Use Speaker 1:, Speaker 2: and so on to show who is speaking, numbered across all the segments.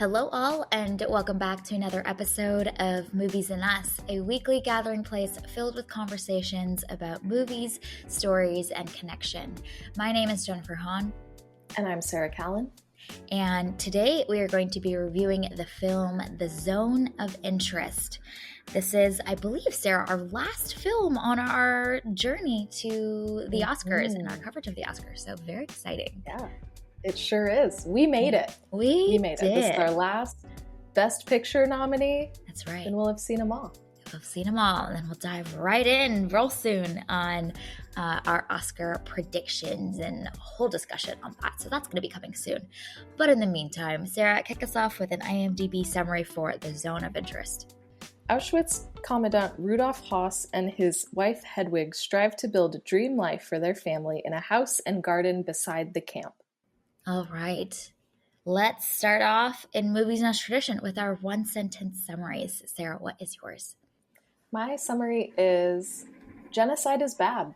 Speaker 1: Hello, all, and welcome back to another episode of Movies and Us, a weekly gathering place filled with conversations about movies, stories, and connection. My name is Jennifer Hahn.
Speaker 2: And I'm Sarah Callan.
Speaker 1: And today we are going to be reviewing the film The Zone of Interest. This is, I believe, Sarah, our last film on our journey to the Oscars and our coverage of the Oscars. So very exciting.
Speaker 2: Yeah, it sure is. We made it.
Speaker 1: We
Speaker 2: made
Speaker 1: did.
Speaker 2: it. This is our last Best Picture nominee.
Speaker 1: That's right.
Speaker 2: And we'll have seen them all.
Speaker 1: We've seen them all, and then we'll dive right in real soon on our Oscar predictions and a whole discussion on that. So that's going to be coming soon. But in the meantime, Sarah, kick us off with an IMDb summary for The Zone of Interest.
Speaker 2: Auschwitz Commandant Rudolf Haas and his wife Hedwig strive to build a dream life for their family in a house and garden beside the camp.
Speaker 1: All right. Let's start off in Movies and Us tradition with our one-sentence summaries. Sarah, what is yours?
Speaker 2: My summary is genocide is bad.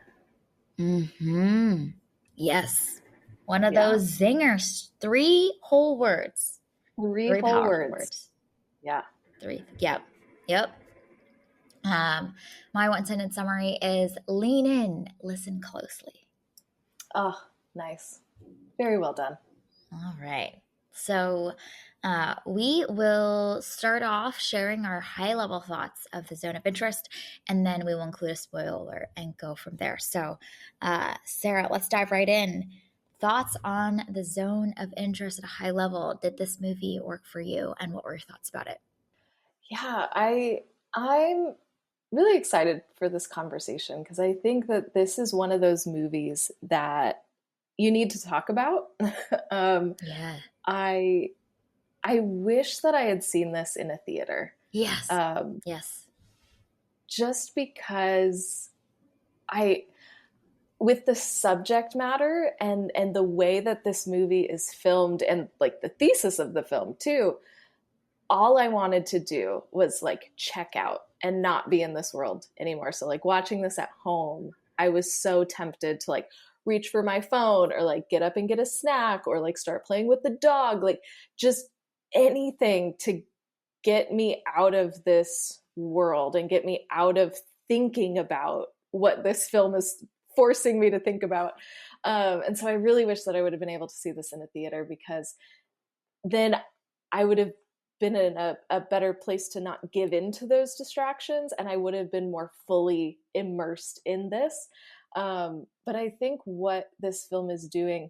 Speaker 1: Yes. One of those zingers. 3 whole words.
Speaker 2: Three whole words. Yeah.
Speaker 1: 3. Yep. My one-sentence summary is lean in, listen closely.
Speaker 2: Oh, nice. Very well done.
Speaker 1: All right. So we will start off sharing our high-level thoughts of The Zone of Interest, and then we will include a spoiler and go from there. So, Sarah, let's dive right in. Thoughts on The Zone of Interest at a high level. Did this movie work for you, and what were your thoughts about it?
Speaker 2: Yeah, I'm really excited for this conversation because I think that this is one of those movies that you need to talk about.
Speaker 1: Yeah.
Speaker 2: I wish that I had seen this in a theater.
Speaker 1: Yes. Yes.
Speaker 2: Just because with the subject matter and the way that this movie is filmed and like the thesis of the film too, all I wanted to do was like check out and not be in this world anymore. So like watching this at home, I was so tempted to like reach for my phone or like get up and get a snack or like start playing with the dog, like just anything to get me out of this world and get me out of thinking about what this film is forcing me to think about. And so I really wish that I would have been able to see this in a theater because then I would have been in a better place to not give in to those distractions and I would have been more fully immersed in this. But I think what this film is doing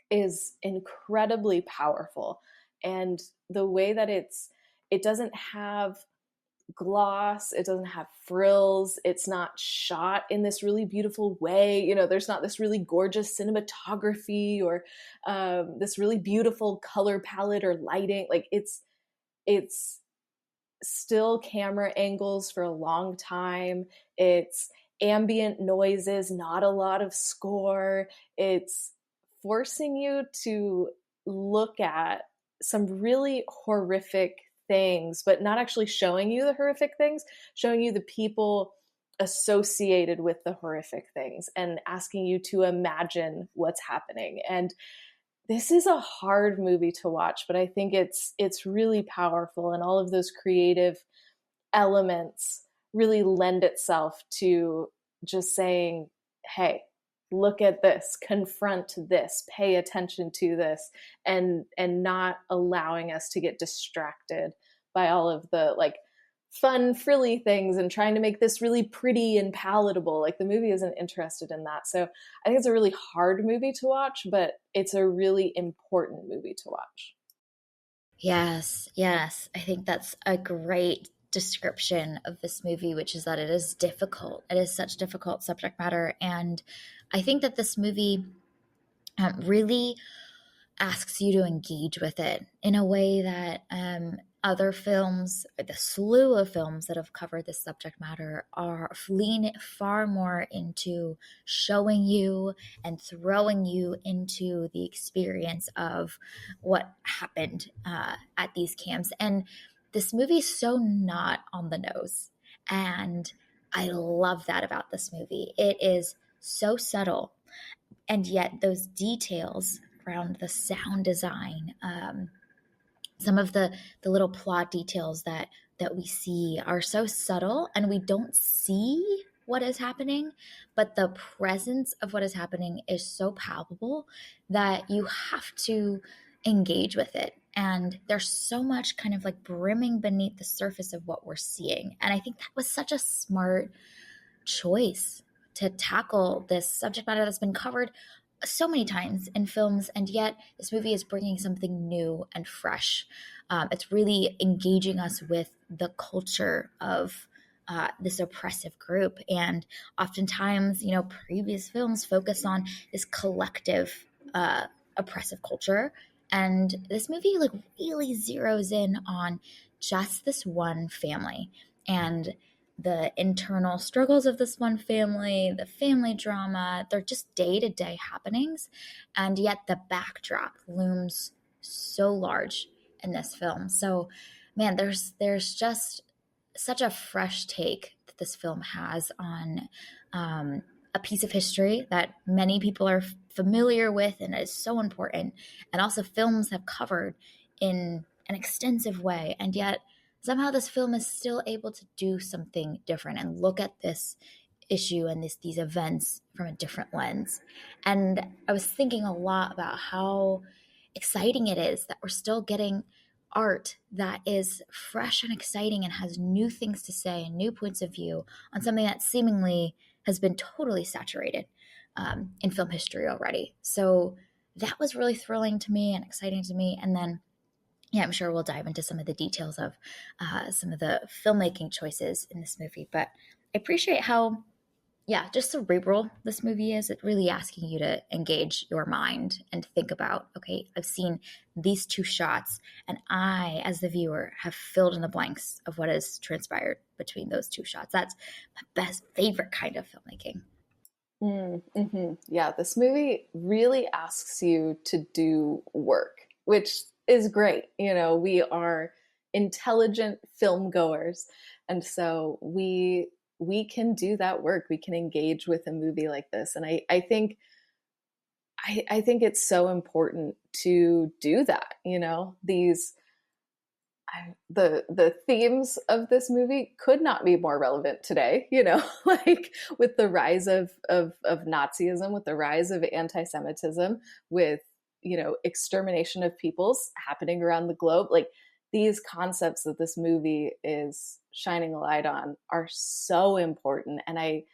Speaker 2: is incredibly powerful. And the way that it doesn't have gloss, it doesn't have frills, it's not shot in this really beautiful way. You know, there's not this really gorgeous cinematography or this really beautiful color palette or lighting. Like it's still camera angles for a long time. It's ambient noises, not a lot of score. It's forcing you to look at some really horrific things, but not actually showing you the horrific things, showing you the people associated with the horrific things and asking you to imagine what's happening. And this is a hard movie to watch, but I think it's really powerful, and all of those creative elements really lend itself to just saying, hey, look at this, confront this, pay attention to this, and not allowing us to get distracted by all of the like fun, frilly things and trying to make this really pretty and palatable. Like the movie isn't interested in that. So I think it's a really hard movie to watch, but it's a really important movie to watch.
Speaker 1: Yes. I think that's a great description of this movie, which is that it is difficult. It is such difficult subject matter. And I think that this movie really asks you to engage with it in a way that other films, or the slew of films that have covered this subject matter, are lean far more into showing you and throwing you into the experience of what happened at these camps. And this movie is so not on the nose. And I love that about this movie. It is so subtle. And yet those details around the sound design, Some of the little plot details that we see are so subtle, and we don't see what is happening, but the presence of what is happening is so palpable that you have to engage with it. And there's so much kind of like brimming beneath the surface of what we're seeing. And I think that was such a smart choice to tackle this subject matter that's been covered so many times in films, and yet this movie is bringing something new and fresh. It's really engaging us with the culture of this oppressive group, and oftentimes, previous films focus on this collective oppressive culture, and this movie like really zeroes in on just this one family and the internal struggles of this one family, the family drama. They're just day to day happenings. And yet the backdrop looms so large in this film. So, man, there's just such a fresh take that this film has on a piece of history that many people are familiar with and is so important, and also films have covered in an extensive way. And yet, somehow this film is still able to do something different and look at this issue and these events from a different lens. And I was thinking a lot about how exciting it is that we're still getting art that is fresh and exciting and has new things to say and new points of view on something that seemingly has been totally saturated in film history already. So that was really thrilling to me and exciting to me. And then, yeah, I'm sure we'll dive into some of the details of some of the filmmaking choices in this movie. But I appreciate how, yeah, just cerebral this movie is. It's really asking you to engage your mind and think about, okay, I've seen these two shots, and I, as the viewer, have filled in the blanks of what has transpired between those two shots. That's my best, favorite kind of filmmaking.
Speaker 2: Yeah, this movie really asks you to do work, which is great. We are intelligent film goers, and so we can do that work. We can engage with a movie like this, and I think it's so important to do that. The themes of this movie could not be more relevant today, like with the rise of Nazism, with the rise of anti-Semitism, with extermination of peoples happening around the globe. Like, these concepts that this movie is shining a light on are so important, and I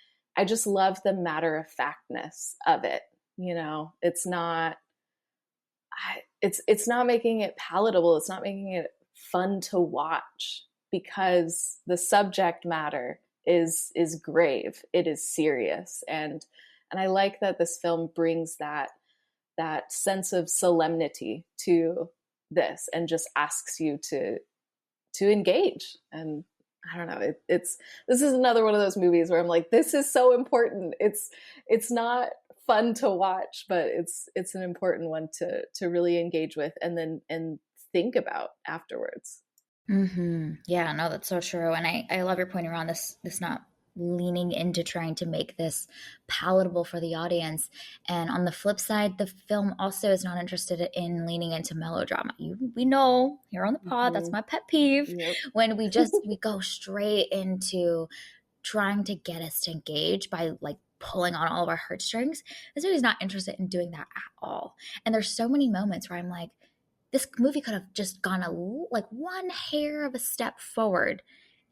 Speaker 2: just love the matter of factness of it. It's not it's not making it palatable. It's not making it fun to watch, because the subject matter is grave. It is serious, and I like that this film brings that sense of solemnity to this and just asks you to engage. And I don't know, it's this is another one of those movies where I'm like, this is so important. It's not fun to watch, but it's an important one to really engage with and think about afterwards.
Speaker 1: Yeah, no, that's so true. And I love your point around this not leaning into trying to make this palatable for the audience. And on the flip side, the film also is not interested in leaning into melodrama. We know here on the pod, that's
Speaker 2: Mm-hmm.
Speaker 1: my pet peeve,
Speaker 2: Yep.
Speaker 1: when we go straight into trying to get us to engage by like pulling on all of our heartstrings. This movie's not interested in doing that at all. And there's so many moments where I'm like, this movie could have just gone like one hair of a step forward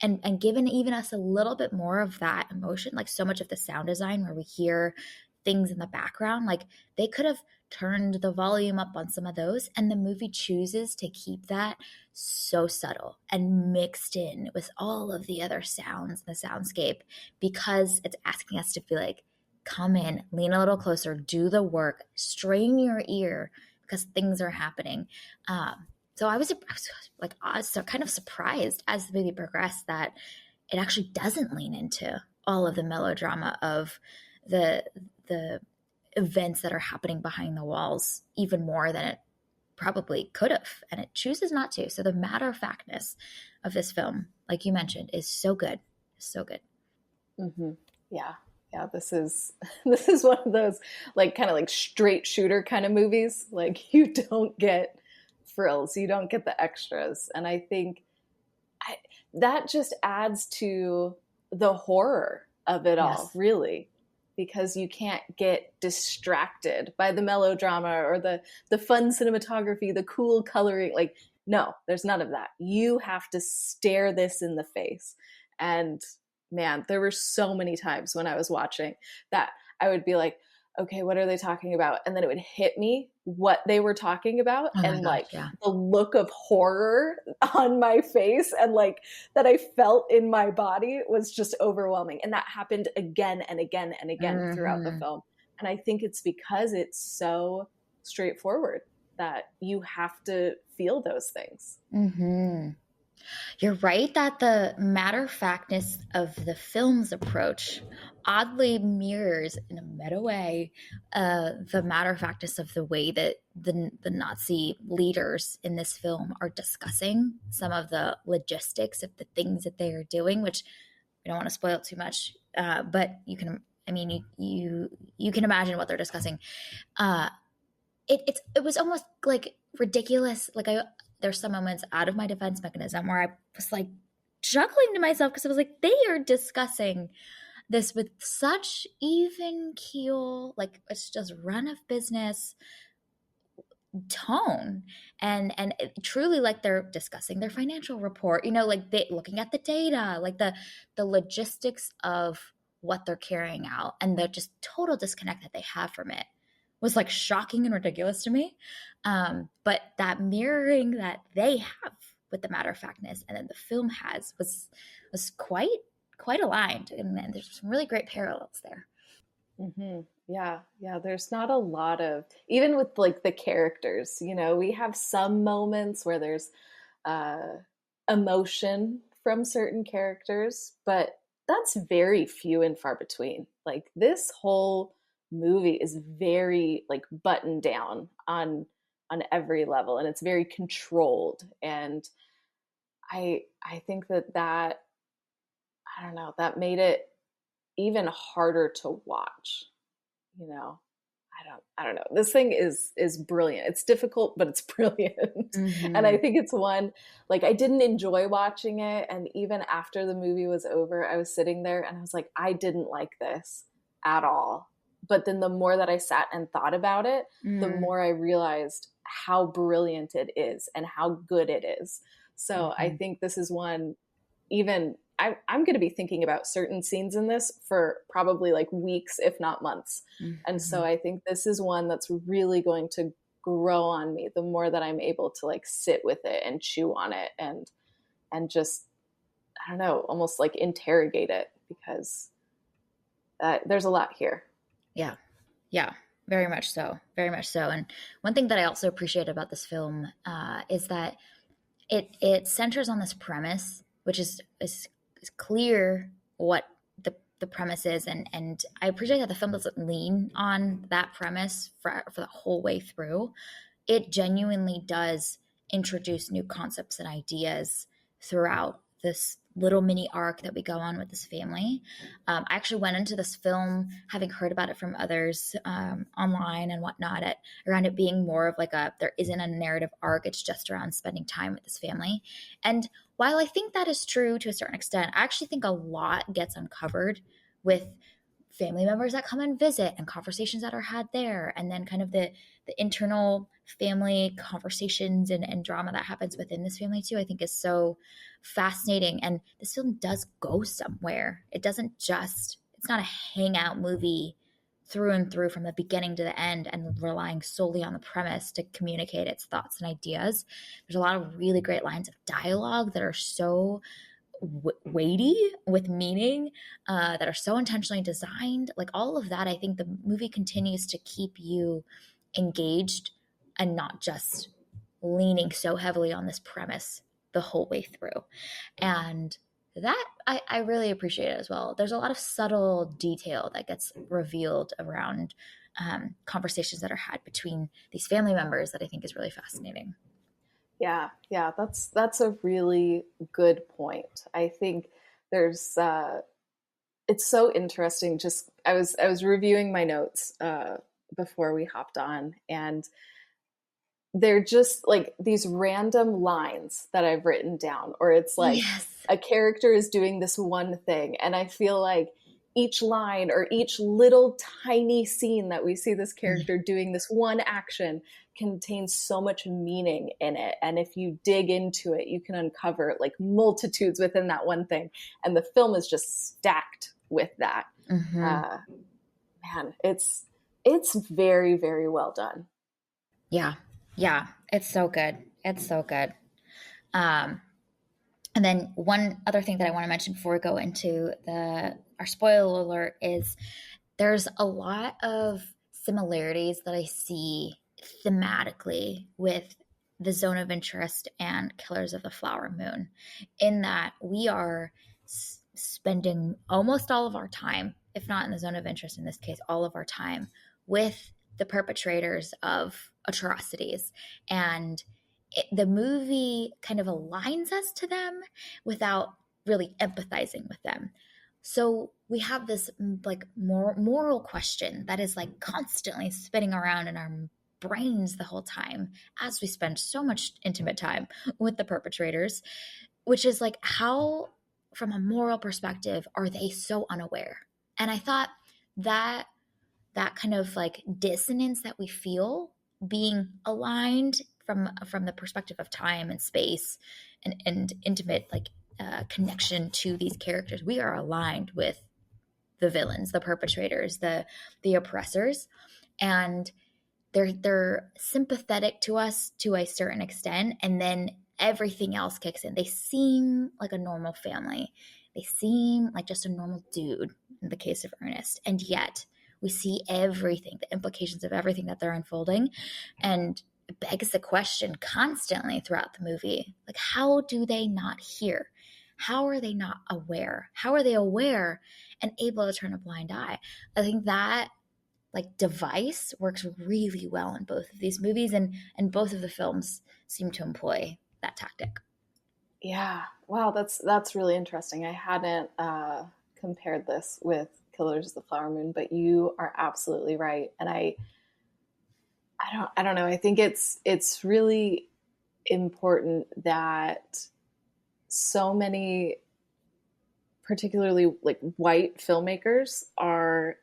Speaker 1: and given even us a little bit more of that emotion. Like, so much of the sound design where we hear things in the background, like they could have turned the volume up on some of those, and the movie chooses to keep that so subtle and mixed in with all of the other sounds in the soundscape, because it's asking us to be like, come in, lean a little closer, do the work, strain your ear, because things are happening. So I was like, so kind of surprised as the movie progressed that it actually doesn't lean into all of the melodrama of the events that are happening behind the walls even more than it probably could have, and it chooses not to. So the matter of factness of this film, like you mentioned, is so good, so good.
Speaker 2: Mm-hmm. Yeah, yeah. This is this is one of those like kind of like straight shooter kind of movies. Like, you don't get frills, you don't get the extras. And I think I, that just adds to the horror of it all,
Speaker 1: Yes.
Speaker 2: really, because you can't get distracted by the melodrama or the fun cinematography, the cool coloring. Like, no, there's none of that. You have to stare this in the face. And man, there were so many times when I was watching that I would be like, okay, what are they talking about? And then it would hit me what they were talking about,
Speaker 1: Oh my
Speaker 2: and
Speaker 1: gosh,
Speaker 2: like
Speaker 1: yeah.
Speaker 2: the look of horror on my face and like that I felt in my body was just overwhelming. And that happened again and again and again throughout the
Speaker 1: Hmm.
Speaker 2: film. And I think it's because it's so straightforward that you have to feel those things.
Speaker 1: Hmm. You're right that the matter of factness of the film's approach oddly mirrors, in a meta way, the matter of factness of the way that the Nazi leaders in this film are discussing some of the logistics of the things that they are doing, which we don't want to spoil too much, but you can. I mean, you can imagine what they're discussing. Uh, it was almost like ridiculous. Like there's some moments out of my defense mechanism where I was like chuckling to myself because I was like, they are discussing this with such even keel, like it's just run of business tone, and truly like they're discussing their financial report, like they looking at the data, like the logistics of what they're carrying out, and the just total disconnect that they have from it was like shocking and ridiculous to me. But that mirroring that they have with the matter of factness and then the film has was quite aligned, and there's some really great parallels there.
Speaker 2: Mm-hmm. Yeah, yeah. There's not a lot of, even with like the characters, we have some moments where there's uh, emotion from certain characters, but that's very few and far between. Like this whole movie is very like buttoned down on every level, and it's very controlled. And I think that I don't know, that made it even harder to watch. You know, I don't know. This thing is brilliant. It's difficult, but it's brilliant. And I
Speaker 1: Mm-hmm.
Speaker 2: think it's one, like, I didn't enjoy watching it, and even after the movie was over, I was sitting there and I was like, I didn't like this at all. But then the more that I sat and thought about it, the
Speaker 1: Mm-hmm.
Speaker 2: more I realized how brilliant it is and how good it is. So I
Speaker 1: Mm-hmm.
Speaker 2: think this is one, even I'm going to be thinking about certain scenes in this for probably like weeks, if not months. And so
Speaker 1: Mm-hmm.
Speaker 2: I think this is one that's really going to grow on me the more that I'm able to like sit with it and chew on it and just, I don't know, almost like interrogate it, because there's a lot here.
Speaker 1: Yeah. Yeah, very much so. Very much so. And one thing that I also appreciate about this film is that it centers on this premise, which is clear what the premise is, and I appreciate that the film doesn't lean on that premise for the whole way through. It genuinely does introduce new concepts and ideas throughout this little mini arc that we go on with this family. I actually went into this film having heard about it from others online and whatnot, around it being more of like there isn't a narrative arc, it's just around spending time with this family. And while I think that is true to a certain extent, I actually think a lot gets uncovered with family members that come and visit and conversations that are had there, and then kind of the internal family conversations and drama that happens within this family too, I think is so fascinating. And this film does go somewhere. It's not a hangout movie through and through from the beginning to the end and relying solely on the premise to communicate its thoughts and ideas. There's a lot of really great lines of dialogue that are so weighty with meaning, that are so intentionally designed. Like all of that, I think the movie continues to keep you engaged and not just leaning so heavily on this premise the whole way through. And that I really appreciate it as well. There's a lot of subtle detail that gets revealed around conversations that are had between these family members that I think is really fascinating.
Speaker 2: Yeah, yeah, that's a really good point. I think there's it's so interesting. Just I was reviewing my notes before we hopped on, and they're just like these random lines that I've written down, or it's like
Speaker 1: Yes.
Speaker 2: a character is doing this one thing, and I feel like each line or each little tiny scene that we see this
Speaker 1: Mm.
Speaker 2: character doing this one action contains so much meaning in it. And if you dig into it, you can uncover like multitudes within that one thing. And the film is just stacked with that.
Speaker 1: Hmm.
Speaker 2: Uh, Man, it's very, very well done.
Speaker 1: Yeah. Yeah. It's so good. It's so good. Um, and then one other thing that I want to mention before we go into the our spoiler alert is there's a lot of similarities that I see thematically with the zone of interest and Killers of the Flower Moon, in that we are spending almost all of our time, if not in the zone of interest in this case, all of our time with the perpetrators of atrocities. And the movie kind of aligns us to them without really empathizing with them. So we have this like moral question that is like constantly spinning around in our brains the whole time as we spend so much intimate time with the perpetrators, which is like, how, from a moral perspective, are they so unaware? And I thought that that kind of like dissonance that we feel being aligned from the perspective of time and space and intimate like connection to these characters, we are aligned with the villains, the perpetrators, the oppressors, and they're sympathetic to us to a certain extent, and then everything else kicks in. They seem like a normal family. They seem like just a normal dude in the case of Ernest, and yet we see everything, the implications of everything that they're unfolding, and it begs the question constantly throughout the movie, like, how do they not hear? How are they not aware? How are they aware and able to turn a blind eye? I think that like device works really well in both of these movies, and both of the films seem to employ that tactic.
Speaker 2: Yeah. Wow, that's really interesting. I hadn't compared this with Killers of the Flower Moon, but you are absolutely right. And I don't know. I think it's really important that so many, particularly like white filmmakers, are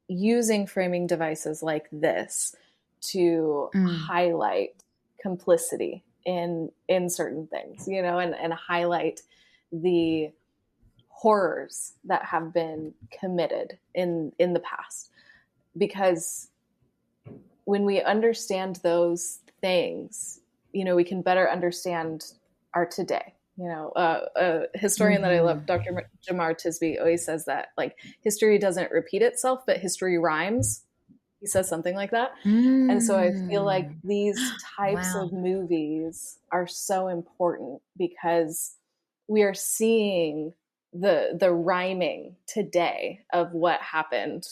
Speaker 2: using framing devices like this to
Speaker 1: Mm.
Speaker 2: highlight complicity in certain things, you know, and highlight the horrors that have been committed in the past. Because when we understand those things, you know, we can better understand our today. You know, a historian that I love,
Speaker 1: Mm-hmm.
Speaker 2: Dr. Jamar Tisby, always says that like history doesn't repeat itself, but history rhymes. He says something like that. And so I feel like
Speaker 1: Mm.
Speaker 2: these types
Speaker 1: Wow.
Speaker 2: of movies are so important because we are seeing the rhyming today of what happened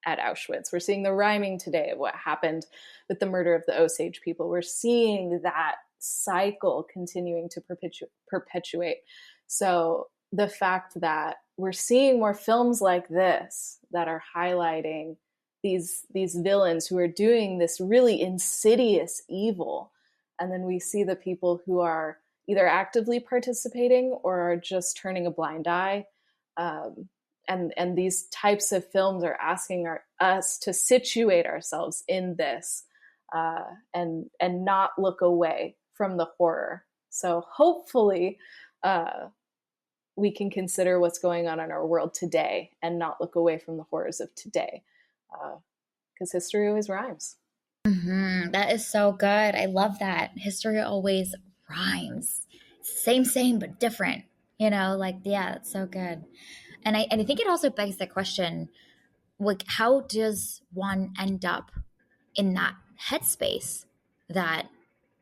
Speaker 2: at Auschwitz. We're seeing the rhyming today of what happened with the murder of the Osage people. We're seeing that cycle continuing to perpetuate. So the fact that we're seeing more films like this that are highlighting these villains who are doing this really insidious evil, and then we see the people who are either actively participating or are just turning a blind eye. um, and these types of films are asking us to situate ourselves in this, and not look away from the horror. So hopefully, uh, we can consider what's going on in our world today and not look away from the horrors of today, because history always rhymes.
Speaker 1: Mm-hmm. That is so good. I love that. History always rhymes. Same, same, but different. You know, like, yeah, that's so good. And I think it also begs the question, like, how does one end up in that headspace that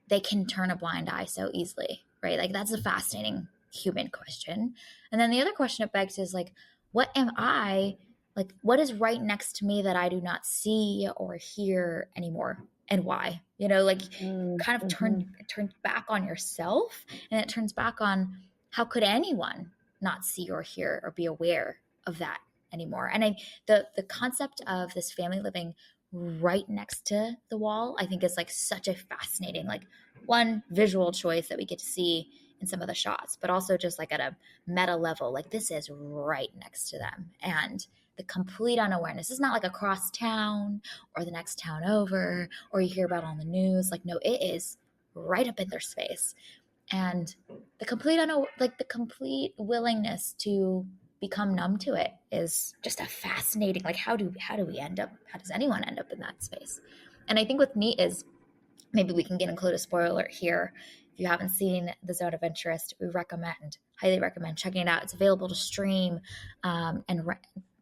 Speaker 1: they can turn a blind eye so easily, right? Like, that's a fascinating human question. And then the other question it begs is like, what am I, like, what is right next to me that I do not see or hear anymore, and why? You know, like, kind of
Speaker 2: Mm-hmm.
Speaker 1: turn back on yourself, and it turns back on how could anyone not see or hear or be aware of that anymore. And the concept of this family living right next to the wall, I think is like such a fascinating, like, one visual choice that we get to see in some of the shots, but also just like at a meta level, like this is right next to them. And the complete unawareness is not like across town or the next town over or you hear about on the news. Like, no, it is right up in their space. And the complete willingness to become numb to it is just a fascinating, like, how does anyone end up in that space? And I think what's neat is, maybe we can include a spoiler alert here. If you haven't seen The Zone of Interest, we highly recommend checking it out. It's available to stream, and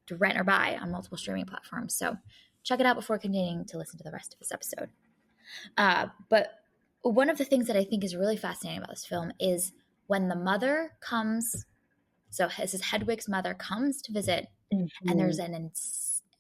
Speaker 1: to rent or buy on multiple streaming platforms. So check it out before continuing to listen to the rest of this episode. But one of the things that I think is really fascinating about this film is when the mother comes. So this is Hedwig's mother comes to visit, and
Speaker 2: Mm-hmm.
Speaker 1: there's an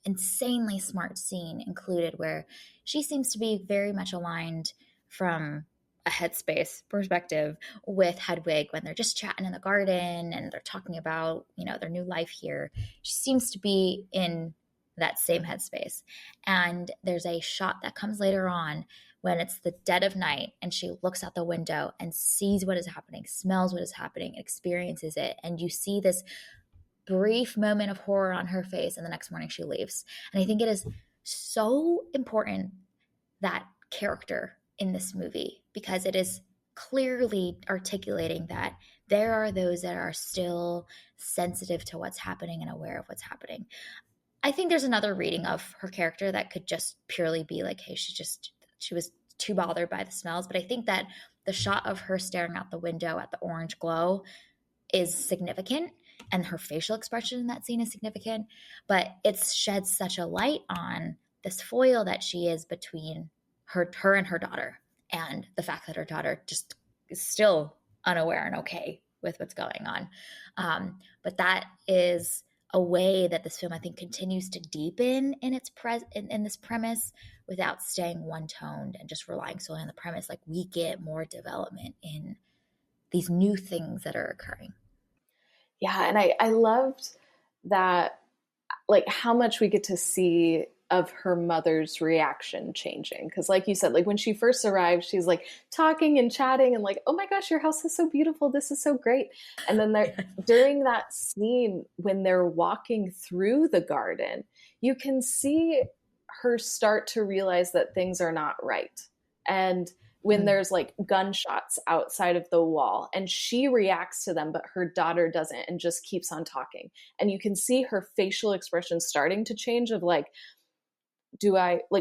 Speaker 1: insanely smart scene included where she seems to be very much aligned from a headspace perspective with Hedwig when they're just chatting in the garden and they're talking about, their new life here. She seems to be in that same headspace. And there's a shot that comes later on when it's the dead of night and she looks out the window and sees what is happening, smells what is happening, experiences it. And you see this brief moment of horror on her face, and the next morning she leaves. And I think it is so important, that character in this movie, because it is clearly articulating that there are those that are still sensitive to what's happening and aware of what's happening. I think there's another reading of her character that could just purely be like, hey, she was too bothered by the smells. But I think that the shot of her staring out the window at the orange glow is significant, and her facial expression in that scene is significant, but it sheds such a light on this foil that she is between her and her daughter, and the fact that her daughter just is still unaware and okay with what's going on. But that is a way that this film, I think, continues to deepen in in this premise without staying one toned and just relying solely on the premise. Like, we get more development in these new things that are occurring.
Speaker 2: Yeah, and I loved that, like how much we get to see of her mother's reaction changing, because like you said, like when she first arrived, she's like talking and chatting and like, oh my gosh, your house is so beautiful, this is so great. And then there, during that scene when they're walking through the garden, you can see her start to realize that things are not right. And when
Speaker 1: Mm.
Speaker 2: there's like gunshots outside of the wall and she reacts to them, but her daughter doesn't and just keeps on talking. And you can see her facial expression starting to change of like,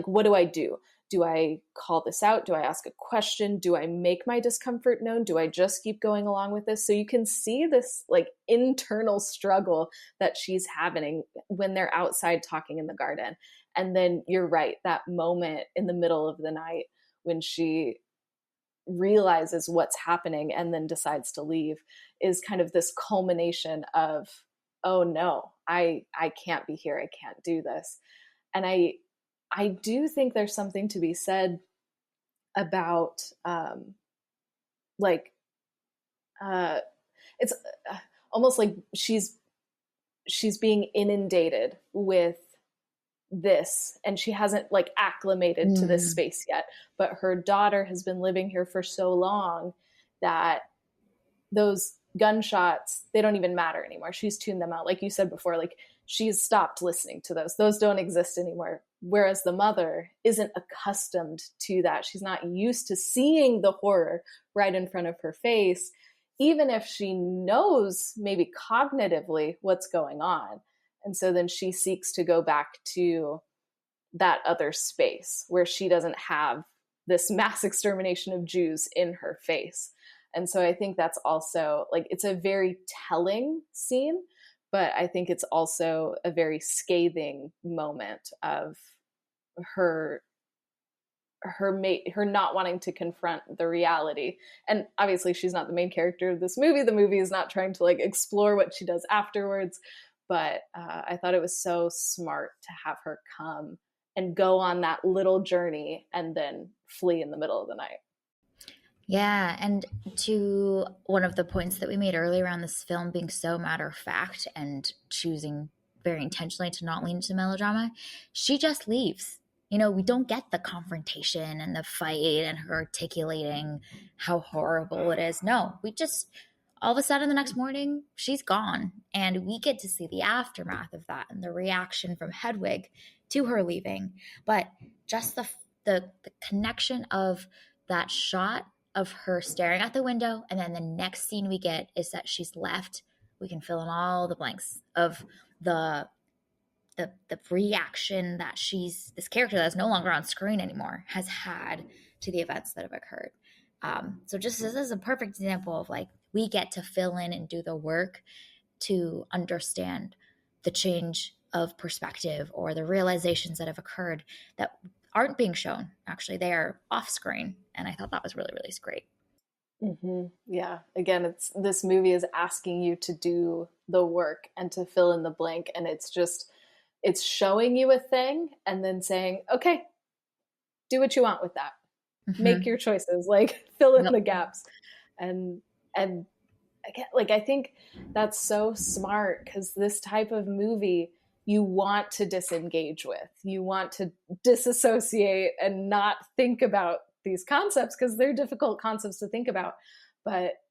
Speaker 2: what do I do? Do I call this out? Do I ask a question? Do I make my discomfort known? Do I just keep going along with this? So you can see this like internal struggle that she's having when they're outside talking in the garden. And then you're right, that moment in the middle of the night when she realizes what's happening and then decides to leave is kind of this culmination of, oh no, I can't be here, I can't do this. And I do think there's something to be said about like uh it's almost like she's being inundated with this and she hasn't like acclimated to this
Speaker 1: Mm.
Speaker 2: space yet, but her daughter has been living here for so long that those gunshots, they don't even matter anymore. She's tuned them out, like you said before, like she's stopped listening to those don't exist anymore, whereas the mother isn't accustomed to that. She's not used to seeing the horror right in front of her face, even if she knows maybe cognitively what's going on. And so then she seeks to go back to that other space where she doesn't have this mass extermination of Jews in her face. And so I think that's also like, it's a very telling scene, but I think it's also a very scathing moment of her her not wanting to confront the reality. And obviously she's not the main character of this movie. The movie is not trying to like explore what she does afterwards, but I thought it was so smart to have her come and go on that little journey and then flee in the middle of the night.
Speaker 1: Yeah, and to one of the points that we made earlier around this film being so matter of fact and choosing very intentionally to not lean into melodrama, she just leaves. We don't get the confrontation and the fight and her articulating how horrible it is. No, we just, all of a sudden the next morning, she's gone. And we get to see the aftermath of that and the reaction from Hedwig to her leaving. But just the connection of that shot of her staring at the window, and then the next scene we get is that she's left. We can fill in all the blanks of the the reaction that this character that's no longer on screen anymore has had to the events that have occurred. So just this is a perfect example of like we get to fill in and do the work to understand the change of perspective or the realizations that have occurred that aren't being shown. Actually, they are off screen, and I thought that was really, really great.
Speaker 2: Yeah. Again, it's this movie is asking you to do the work and to fill in the blank, and it's showing you a thing and then saying, "Okay, do what you want with that. Make
Speaker 1: Mm-hmm.
Speaker 2: your choices, like fill in
Speaker 1: Yep.
Speaker 2: the gaps." And again, like I think that's so smart because this type of movie you want to disengage with. You want to disassociate and not think about these concepts because they're difficult concepts to think about. But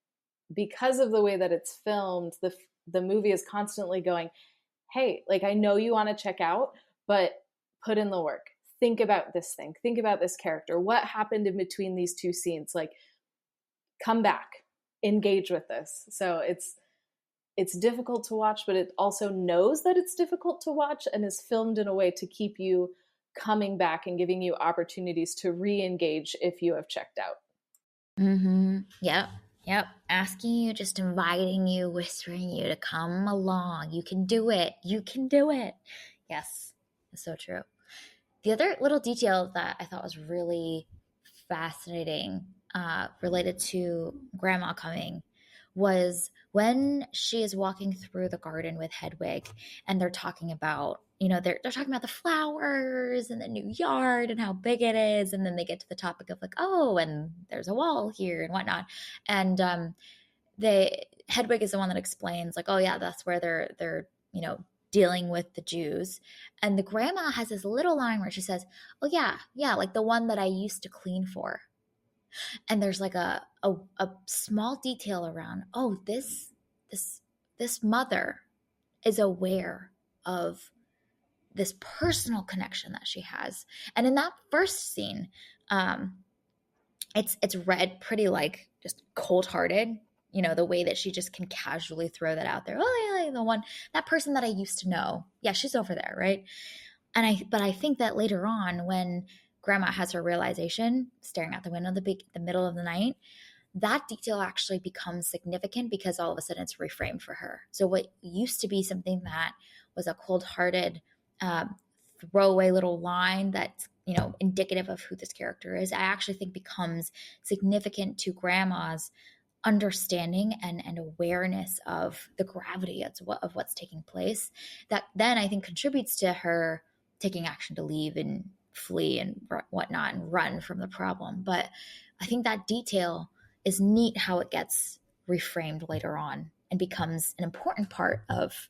Speaker 2: because of the way that it's filmed, the movie is constantly going, "Hey, like I know you want to check out, but put in the work. Think about this thing. Think about this character. What happened in between these two scenes? Like come back, engage with this." So it's difficult to watch, but it also knows that it's difficult to watch and is filmed in a way to keep you coming back and giving you opportunities to re-engage if you have checked out.
Speaker 1: Mm-hmm. Yep. Yep. Asking you, just inviting you, whispering you to come along. You can do it. You can do it. Yes. It's so true. The other little detail that I thought was really fascinating, related to grandma coming, was when she is walking through the garden with Hedwig and they're talking about, they're talking about the flowers and the new yard and how big it is. And then they get to the topic of like, oh, and there's a wall here and whatnot. And Hedwig is the one that explains like, oh yeah, that's where they're dealing with the Jews. And the grandma has this little line where she says, oh yeah, like the one that I used to clean for. And there's like a small detail around, oh, this mother is aware of this personal connection that she has. And in that first scene, um, it's read pretty like just cold hearted. The way that she just can casually throw that out there. Oh yeah, the one, that person that I used to know. Yeah, she's over there, right? But I think that later on, when Grandma has her realization, staring out the window the middle of the night, that detail actually becomes significant because all of a sudden it's reframed for her. So what used to be something that was a cold-hearted, um, throwaway little line that's indicative of who this character is, I actually think becomes significant to Grandma's understanding and awareness of the gravity of what's taking place, that then I think contributes to her taking action to leave and flee and whatnot and run from the problem. But I think that detail is neat, how it gets reframed later on and becomes an important part of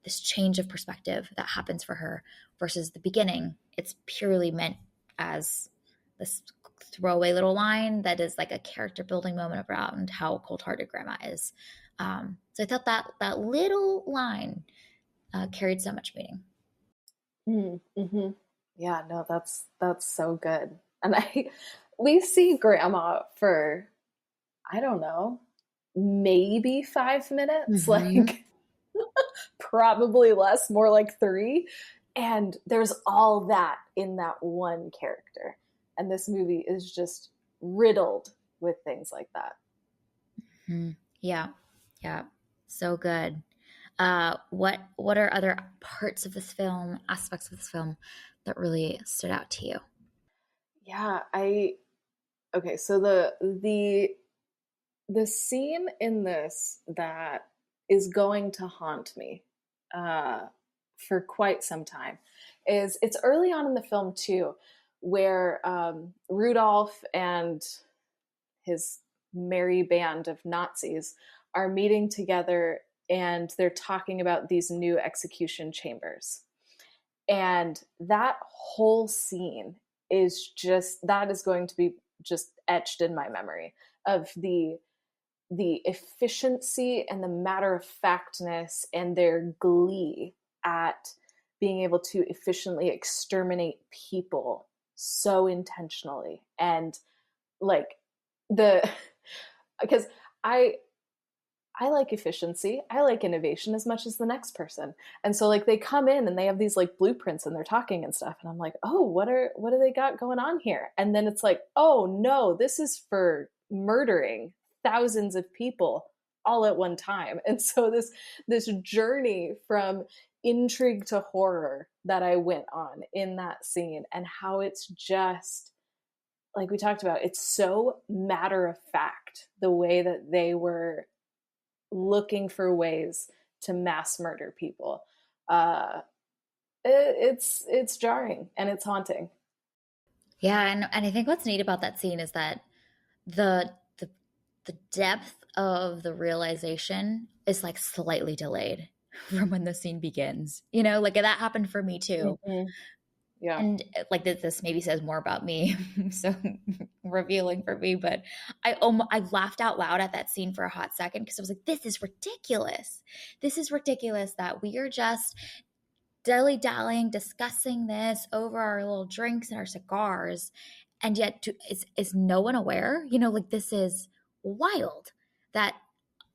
Speaker 1: this change of perspective that happens for her, versus the beginning it's purely meant as this throwaway little line that is like a character building moment around how cold-hearted Grandma is. So I thought that little line carried so much meaning.
Speaker 2: Mm-hmm. Yeah, no, that's so good. And I we see Grandma for I don't know, maybe 5 minutes,
Speaker 1: Mm-hmm.
Speaker 2: like probably less, more like three. And there's all that in that one character. And this movie is just riddled with things like that.
Speaker 1: Mm-hmm. Yeah, yeah, so good. What are other parts of this film, aspects of this film, that really stood out to you?
Speaker 2: Yeah, I okay, so the scene in this that is going to haunt me uh, for quite some time is it's early on in the film too, where Rudolph and his merry band of Nazis are meeting together and they're talking about these new execution chambers. And that whole scene is just, that is going to be just etched in my memory of the efficiency and the matter of factness and their glee at being able to efficiently exterminate people so intentionally. And like the because I I like efficiency. I like innovation as much as the next person. And so like they come in and they have these like blueprints and they're talking and stuff. And I'm like, oh, what do they got going on here? And then it's like, oh no, this is for murdering thousands of people all at one time. And so this journey from intrigue to horror that I went on in that scene, and how it's just like we talked about, it's so matter of fact the way that they were looking for ways to mass murder people. Uh, it's jarring and it's haunting.
Speaker 1: Yeah, and I think what's neat about that scene is that the the the depth of the realization is like slightly delayed from when the scene begins. You know, like that happened for me too.
Speaker 2: Mm-hmm. Yeah.
Speaker 1: And like this maybe says more about me, so revealing for me. But I laughed out loud at that scene for a hot second because I was like, "This is ridiculous! This is ridiculous that we are just dilly dallying, discussing this over our little drinks and our cigars, and yet is no one aware? You know, like this is wild that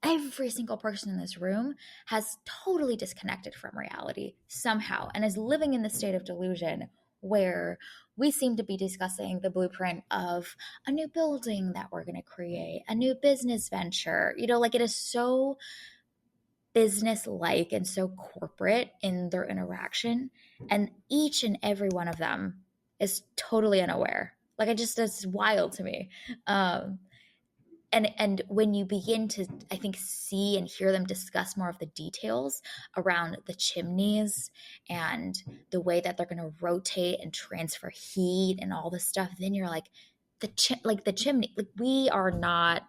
Speaker 1: every single person in this room has totally disconnected from reality somehow and is living in the state of delusion where we seem to be discussing the blueprint of a new building that we're going to create, a new business venture. You know, like it is so business like and so corporate in their interaction. And each and every one of them is totally unaware. Like, it's wild to me. And when you begin to, I think, see and hear them discuss more of the details around the chimneys and the way that they're going to rotate and transfer heat and all this stuff, then you're like, the chimney, like we are not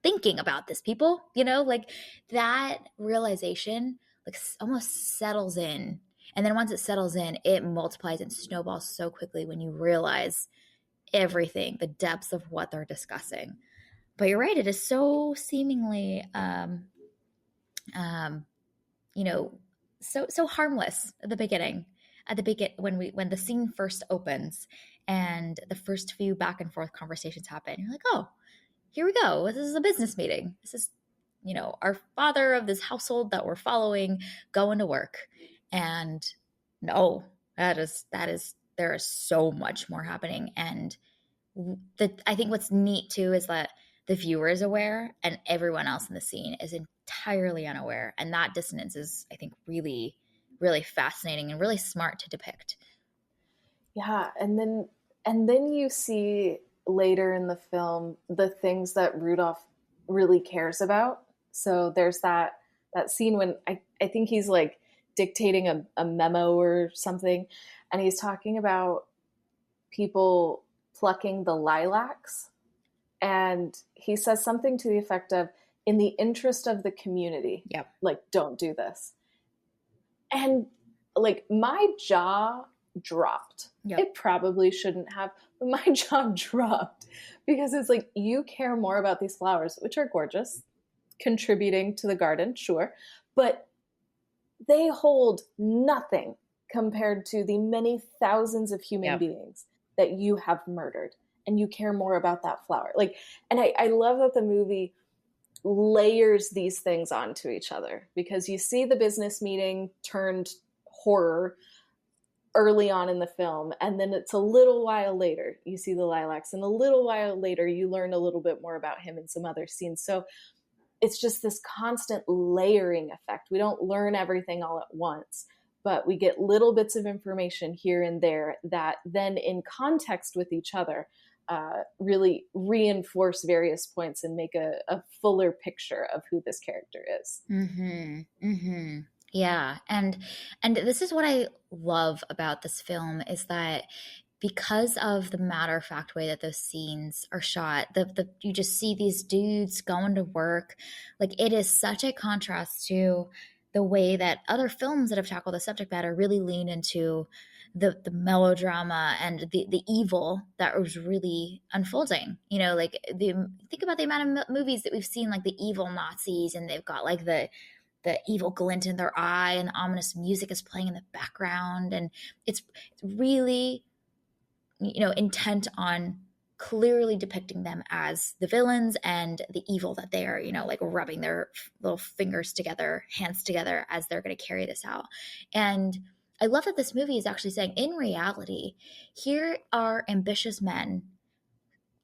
Speaker 1: thinking about this, people, you know, like that realization like almost settles in. And then once it settles in, it multiplies and snowballs so quickly when you realize everything, the depths of what they're discussing. But you're right, it is so seemingly um you know, so harmless at the beginning. At the begin when the scene first opens and the first few back and forth conversations happen, you're like, oh, here we go. This is a business meeting. This is, you know, our father of this household that we're following going to work. And no, there is so much more happening. And I think what's neat too is that the viewer is aware and everyone else in the scene is entirely unaware. And that dissonance is, I think, really, really fascinating and really smart to depict.
Speaker 2: Yeah. And then you see later in the film the things that Rudolph really cares about. So there's that scene when I think he's like dictating a memo or something, and he's talking about people plucking the lilacs. And he says something to the effect of, in the interest of the community,
Speaker 1: Yep.
Speaker 2: like, don't do this. And like my jaw dropped.
Speaker 1: Yep.
Speaker 2: It probably shouldn't have, but my jaw dropped because it's like, you care more about these flowers, which are gorgeous, contributing to the garden, sure, but they hold nothing compared to the many thousands of human
Speaker 1: Yep.
Speaker 2: beings that you have murdered, and you care more about that flower. Like, and I love that the movie layers these things onto each other, because you see the business meeting turned horror early on in the film, and then it's a little while later you see the lilacs, and a little while later you learn a little bit more about him in some other scenes. So it's just this constant layering effect. We don't learn everything all at once, but we get little bits of information here and there that then, in context with each other, really reinforce various points and make a fuller picture of who this character is.
Speaker 1: Mm-hmm. Mm-hmm. Yeah. And this is what I love about this film is that because of the matter of fact way that those scenes are shot, the you just see these dudes going to work. Like it is such a contrast to the way that other films that have tackled the subject matter really lean into the melodrama and the evil that was really unfolding. You know, like think about the amount of movies that we've seen, like the evil Nazis, and they've got like the evil glint in their eye, and the ominous music is playing in the background, and it's really, you know, intent on clearly depicting them as the villains and the evil that they are, you know, like rubbing their little fingers together, hands together as they're going to carry this out. And I love that this movie is actually saying, in reality, here are ambitious men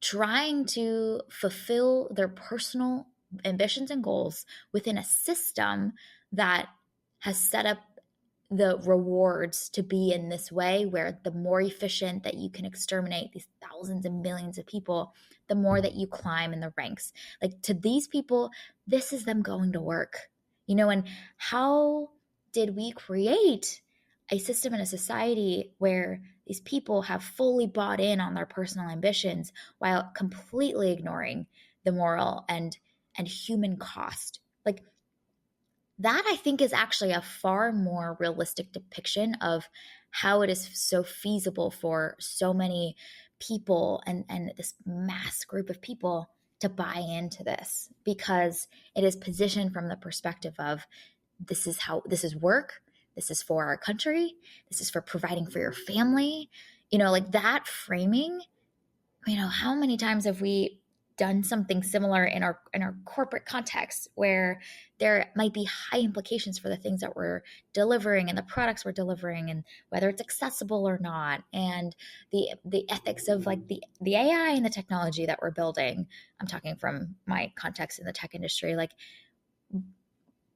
Speaker 1: trying to fulfill their personal ambitions and goals within a system that has set up the rewards to be in this way, where the more efficient that you can exterminate these thousands and millions of people, the more that you climb in the ranks. Like, to these people, this is them going to work, you know. And how did we create a system and a society where these people have fully bought in on their personal ambitions while completely ignoring the moral and human cost? Like, that, I think, is actually a far more realistic depiction of how it is so feasible for so many people and this mass group of people to buy into this, because it is positioned from the perspective of, this is work, this is for our country, this is for providing for your family, you know, like that framing. You know, how many times have we done something similar in our corporate context, where there might be high implications for the things that we're delivering and the products we're delivering, and whether it's accessible or not, and the ethics of like the AI and the technology that we're building. I'm talking from my context in the tech industry. Like,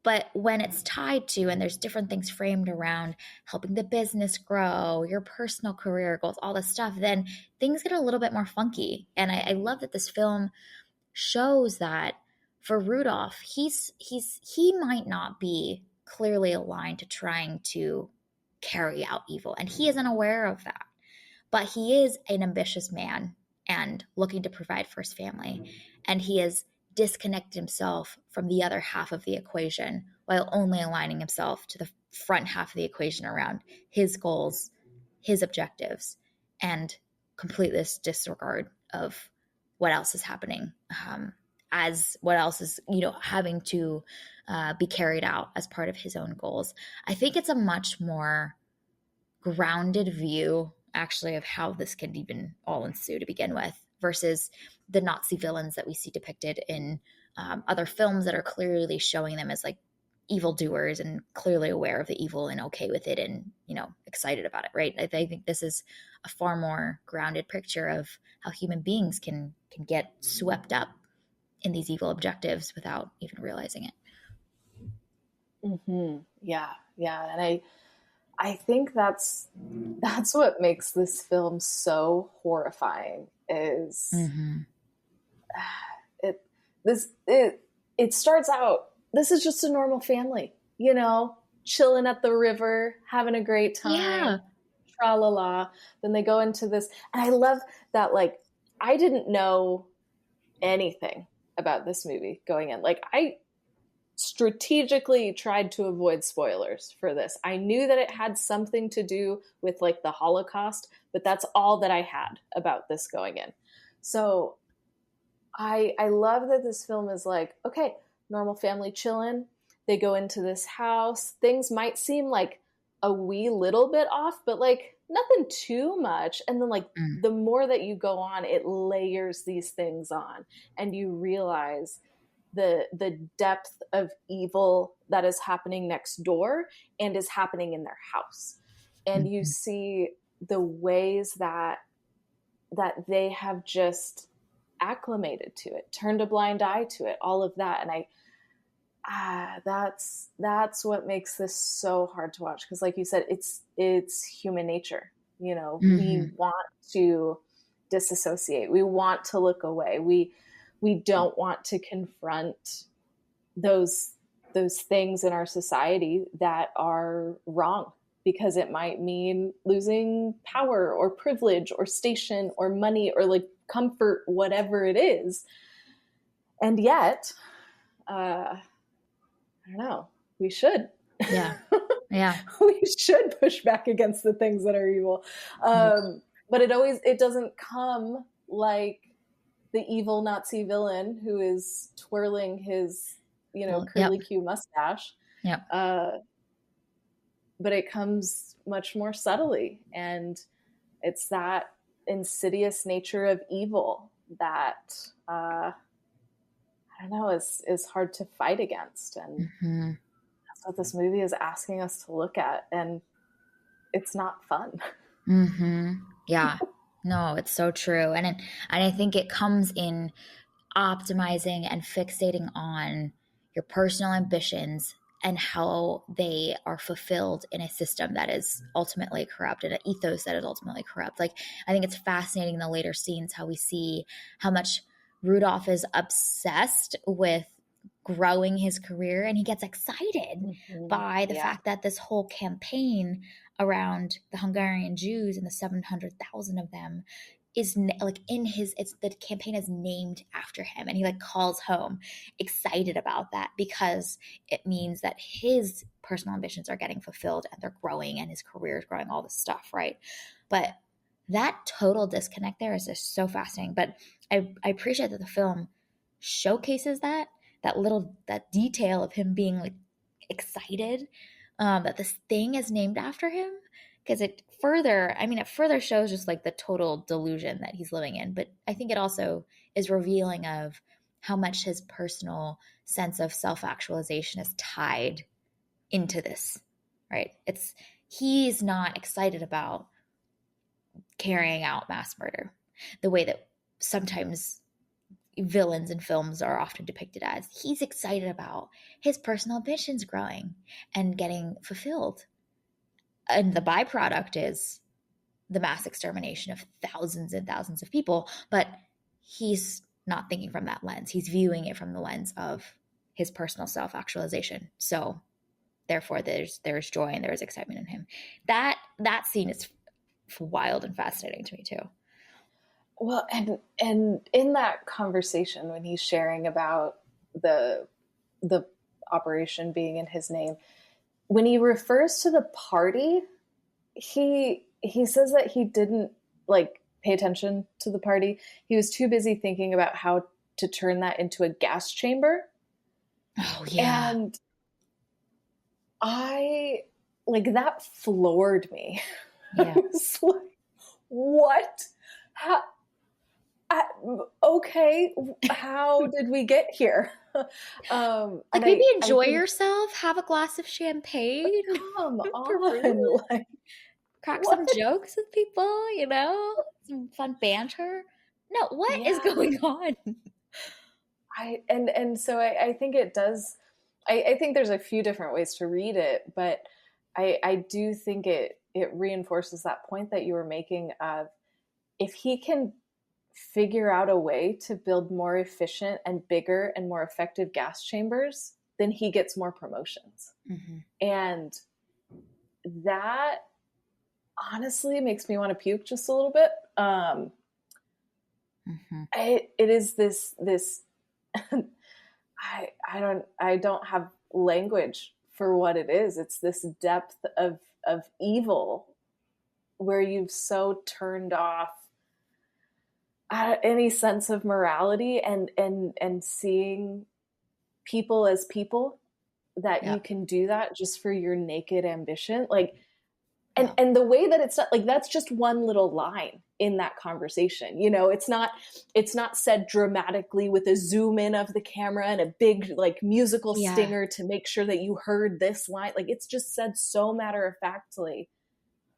Speaker 1: but when it's tied to, and there's different things framed around helping the business grow, your personal career goals, all this stuff, then things get a little bit more funky. And I love that this film shows that for Rudolph, he might not be clearly aligned to trying to carry out evil, and he isn't aware of that. But he is an ambitious man and looking to provide for his family. And he has disconnected himself from the other half of the equation while only aligning himself to the front half of the equation around his goals, his objectives, and complete this disregard of what else is happening, as what else is, you know, having to be carried out as part of his own goals. I think it's a much more grounded view, actually, of how this could even all ensue to begin with, versus the Nazi villains that we see depicted in other films that are clearly showing them as like evildoers and clearly aware of the evil and okay with it and, you know, excited about it, right? I think this is a far more grounded picture of how human beings can get swept up in these evil objectives without even realizing it.
Speaker 2: Mm-hmm. Yeah, yeah, and I think that's what makes this film so horrifying. Is
Speaker 1: Mm-hmm.
Speaker 2: it this it starts out, this is just a normal family, you know, chilling at the river, having a great time,
Speaker 1: Yeah.
Speaker 2: tra la la. Then they go into this, and I love that. Like, I didn't know anything about this movie going in. Like, I strategically tried to avoid spoilers for this. I knew that it had something to do with like the Holocaust, but that's all that I had about this going in. So I love that this film is like, okay, normal family chilling. They go into this house. Things might seem like a wee little bit off, but like nothing too much. And then like
Speaker 1: Mm.
Speaker 2: the more that you go on, it layers these things on, and you realize the depth of evil that is happening next door and is happening in their house. And you
Speaker 1: Mm-hmm.
Speaker 2: see the ways that they have just acclimated to it, turned a blind eye to it, all of that. And that's what makes this so hard to watch, because like you said, it's human nature. You know, we
Speaker 1: Mm-hmm.
Speaker 2: want to disassociate, we want to look away, we don't want to confront those things in our society that are wrong, because it might mean losing power or privilege or station or money or like comfort, whatever it is. And yet, I don't know, we should.
Speaker 1: Yeah. Yeah.
Speaker 2: We should push back against the things that are evil.
Speaker 1: Yeah.
Speaker 2: But it doesn't come like the evil Nazi villain who is twirling his,
Speaker 1: Yep.
Speaker 2: curly Q mustache.
Speaker 1: Yep.
Speaker 2: Uh, but it comes much more subtly, and it's that insidious nature of evil that I don't know is hard to fight against, and
Speaker 1: Hmm.
Speaker 2: that's what this movie is asking us to look at, and it's not fun.
Speaker 1: Hmm. Yeah. No, it's so true. And I think it comes in optimizing and fixating on your personal ambitions and how they are fulfilled in a system that is ultimately corrupt, and an ethos that is ultimately corrupt. Like, I think it's fascinating in the later scenes how we see how much Rudolph is obsessed with growing his career, and he gets excited
Speaker 2: Mm-hmm.
Speaker 1: by the
Speaker 2: Yeah.
Speaker 1: fact that this whole campaign around the Hungarian Jews and the 700,000 of them is like in his, it's the campaign is named after him, and he like calls home excited about that because it means that his personal ambitions are getting fulfilled and they're growing and his career is growing, all this stuff, right? But that total disconnect there is just so fascinating. But I appreciate that the film showcases that detail of him being like excited that this thing is named after him, because it further shows just like the total delusion that he's living in. But I think it also is revealing of how much his personal sense of self-actualization is tied into this, right? He's not excited about carrying out mass murder the way that sometimes villains in films are often depicted as. He's excited about his personal ambitions growing and getting fulfilled. And the byproduct is the mass extermination of thousands and thousands of people. But he's not thinking from that lens. He's viewing it from the lens of his personal self actualization. So therefore there's joy and there's excitement in him. That scene is wild and fascinating to me too.
Speaker 2: Well, and in that conversation when he's sharing about the the operation being in his name, when he refers to the party, he says that he didn't like pay attention to the party. He was too busy thinking about how to turn that into a gas chamber.
Speaker 1: Oh yeah.
Speaker 2: And I like that floored me. I
Speaker 1: Yeah.
Speaker 2: was like, what? How, I, okay, how did we get here?
Speaker 1: Like
Speaker 2: And
Speaker 1: maybe
Speaker 2: I
Speaker 1: enjoy
Speaker 2: think,
Speaker 1: yourself, have a glass of champagne,
Speaker 2: come
Speaker 1: peruse,
Speaker 2: on, like
Speaker 1: crack
Speaker 2: what?
Speaker 1: some jokes with people, some fun banter. No, what is
Speaker 2: Yeah,
Speaker 1: going on?
Speaker 2: and so I think it does. I think there's a few different ways to read it, but I do think it reinforces that point that you were making of if he can figure out a way to build more efficient and bigger and more effective gas chambers, then he gets more promotions.
Speaker 1: Mm-hmm.
Speaker 2: And that honestly makes me want to puke just a little bit.
Speaker 1: Mm-hmm.
Speaker 2: It is this I don't have language for what it is. It's this depth of evil where you've so turned off any sense of morality and seeing people as people, that
Speaker 1: Yeah.
Speaker 2: you can do that just for your naked ambition, like,
Speaker 1: Yeah.
Speaker 2: and the way that it's not like that's just one little line in that conversation, it's not said dramatically with a zoom in of the camera and a big like musical
Speaker 1: Yeah.
Speaker 2: stinger to make sure that you heard this line, like it's just said so matter of factly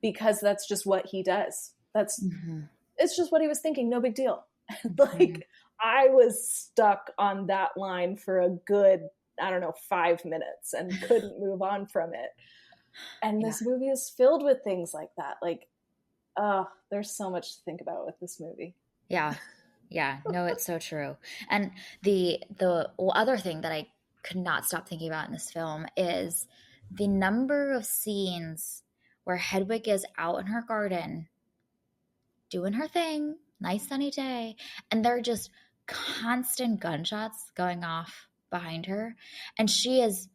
Speaker 2: because that's just what he does. That's
Speaker 1: Mm-hmm.
Speaker 2: It's just what he was thinking, no big deal.
Speaker 1: Mm-hmm.
Speaker 2: Like I was stuck on that line for a good, I don't know, 5 minutes and couldn't move on from it. And
Speaker 1: Yeah.
Speaker 2: this movie is filled with things like that. Like, there's so much to think about with this movie.
Speaker 1: Yeah. Yeah. No, it's so true. And the other thing that I could not stop thinking about in this film is the number of scenes where Hedwig is out in her garden doing her thing, nice sunny day, and there are just constant gunshots going off behind her. And she is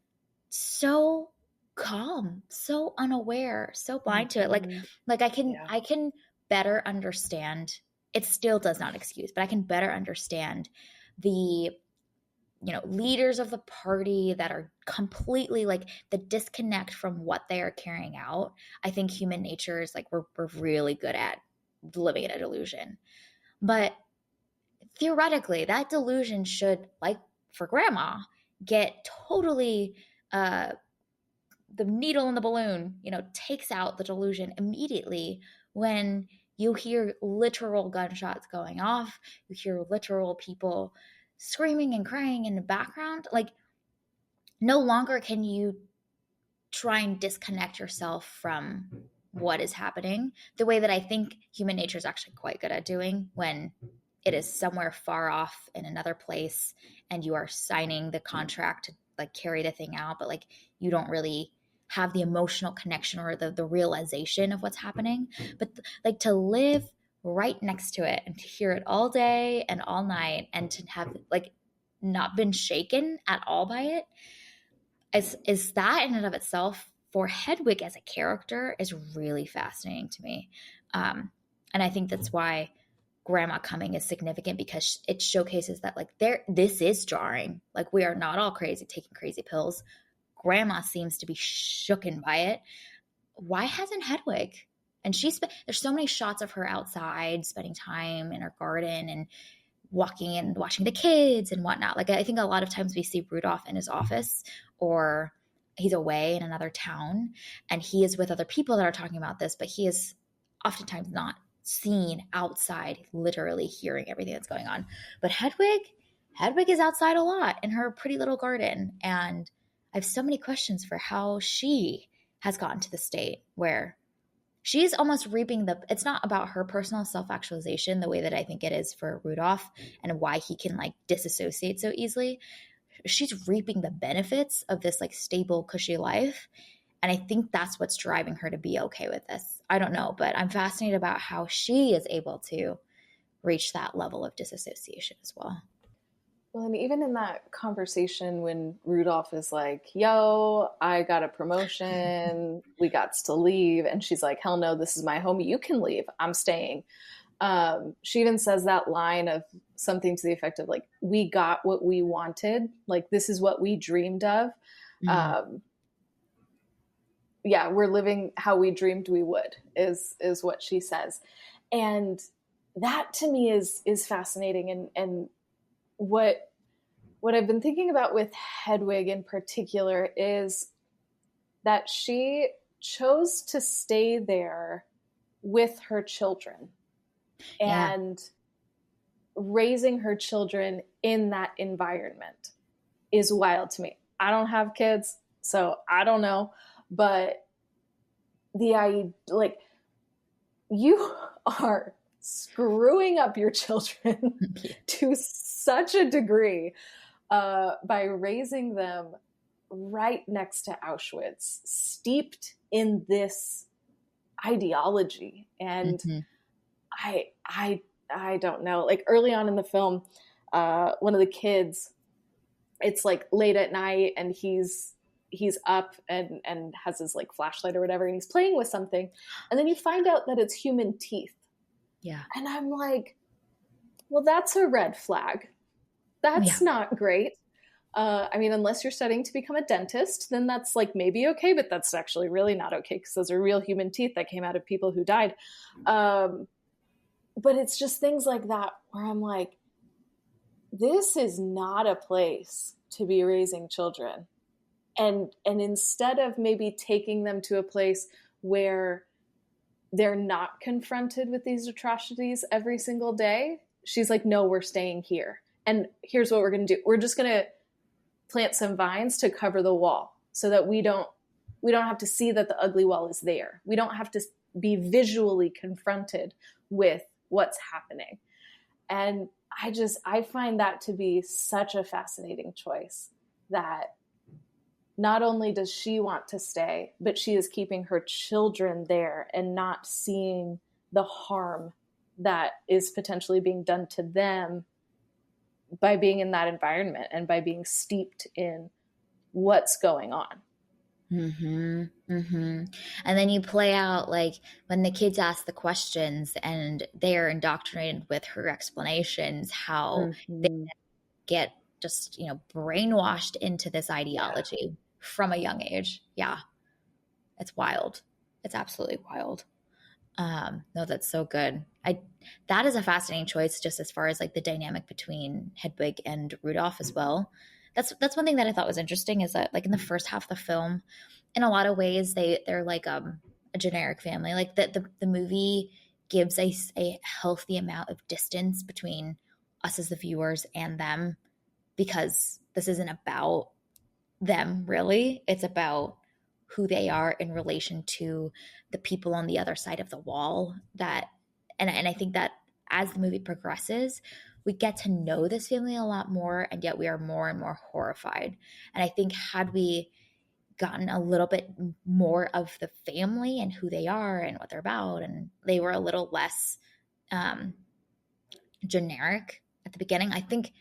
Speaker 1: so calm, so unaware, so blind to it.
Speaker 2: Mm-hmm.
Speaker 1: Like
Speaker 2: Yeah.
Speaker 1: I can better understand. It still does not excuse, but I can better understand the leaders of the party that are completely like the disconnect from what they are carrying out. I think human nature is like we're really good at living in a delusion. But theoretically, that delusion should, like for grandma, get totally the needle in the balloon, takes out the delusion immediately when you hear literal gunshots going off, you hear literal people screaming and crying in the background. Like, no longer can you try and disconnect yourself from what is happening the way that I think human nature is actually quite good at doing when it is somewhere far off in another place and you are signing the contract to like carry the thing out, but like you don't really have the emotional connection or the realization of what's happening. But like to live right next to it and to hear it all day and all night and to have like not been shaken at all by it is that in and of itself for Hedwig as a character is really fascinating to me. And I think that's why grandma coming is significant because it showcases that like this is jarring. Like we are not all crazy taking crazy pills. Grandma seems to be shooken by it. Why hasn't Hedwig? And there's so many shots of her outside spending time in her garden and walking and watching the kids and whatnot. Like I think a lot of times we see Rudolph in his office or he's away in another town and he is with other people that are talking about this, but he is oftentimes not seen outside, literally hearing everything that's going on. But Hedwig is outside a lot in her pretty little garden. And I have so many questions for how she has gotten to the state where she's almost reaping it's not about her personal self-actualization the way that I think it is for Rudolph and why he can like disassociate so easily. She's reaping the benefits of this like stable, cushy life. And I think that's what's driving her to be okay with this. I don't know, but I'm fascinated about how she is able to reach that level of disassociation as well.
Speaker 2: Well, and even in that conversation when Rudolph is like, yo, I got a promotion, we got to leave. And she's like, hell no, this is my home. You can leave. I'm staying. She even says that line of something to the effect of like, we got what we wanted. Like, this is what we dreamed of.
Speaker 1: Mm,
Speaker 2: Um, yeah, we're living how we dreamed we would is what she says. And that to me is fascinating. And what I've been thinking about with Hedwig in particular is that she chose to stay there with her children
Speaker 1: yeah.
Speaker 2: and raising her children in that environment is wild to me. I don't have kids, so I don't know, but like you are screwing up your children to such a degree by raising them right next to Auschwitz, steeped in this ideology. And
Speaker 1: Mm-hmm.
Speaker 2: I don't know. Like early on in the film, one of the kids, it's like late at night, and he's up and has his like flashlight or whatever, and he's playing with something, and then you find out that it's human teeth,
Speaker 1: Yeah.
Speaker 2: and I'm like, well, that's a red flag.
Speaker 1: Yeah.
Speaker 2: That's not great. I mean, unless you're studying to become a dentist, then that's like maybe okay, but that's actually really not okay because those are real human teeth that came out of people who died. But it's just things like that where I'm like, this is not a place to be raising children. And instead of maybe taking them to a place where they're not confronted with these atrocities every single day, she's like, no, we're staying here. And here's what we're going to do. We're just going to plant some vines to cover the wall so that we don't have to see that the ugly wall is there. We don't have to be visually confronted with what's happening. And I find that to be such a fascinating choice, that not only does she want to stay, but she is keeping her children there and not seeing the harm that is potentially being done to them by being in that environment and by being steeped in what's going on.
Speaker 1: Mm-hmm. Mm-hmm. And then you play out like when the kids ask the questions and they are indoctrinated with her explanations, how they
Speaker 2: Hmm.
Speaker 1: get just, brainwashed into this
Speaker 2: Yeah.
Speaker 1: ideology from a young age. Yeah. It's wild. It's absolutely wild. No, that's so good. That is a fascinating choice, just as far as like the dynamic between Hedwig and Rudolph as well. That's one thing that I thought was interesting is that like in the first half of the film, in a lot of ways they're like a generic family. Like the movie gives a healthy amount of distance between us as the viewers and them, because this isn't about them really. It's about who they are in relation to the people on the other side of the wall. And I think that as the movie progresses, we get to know this family a lot more, and yet we are more and more horrified. And I think had we gotten a little bit more of the family and who they are and what they're about, and they were a little less um, generic at the beginning. I think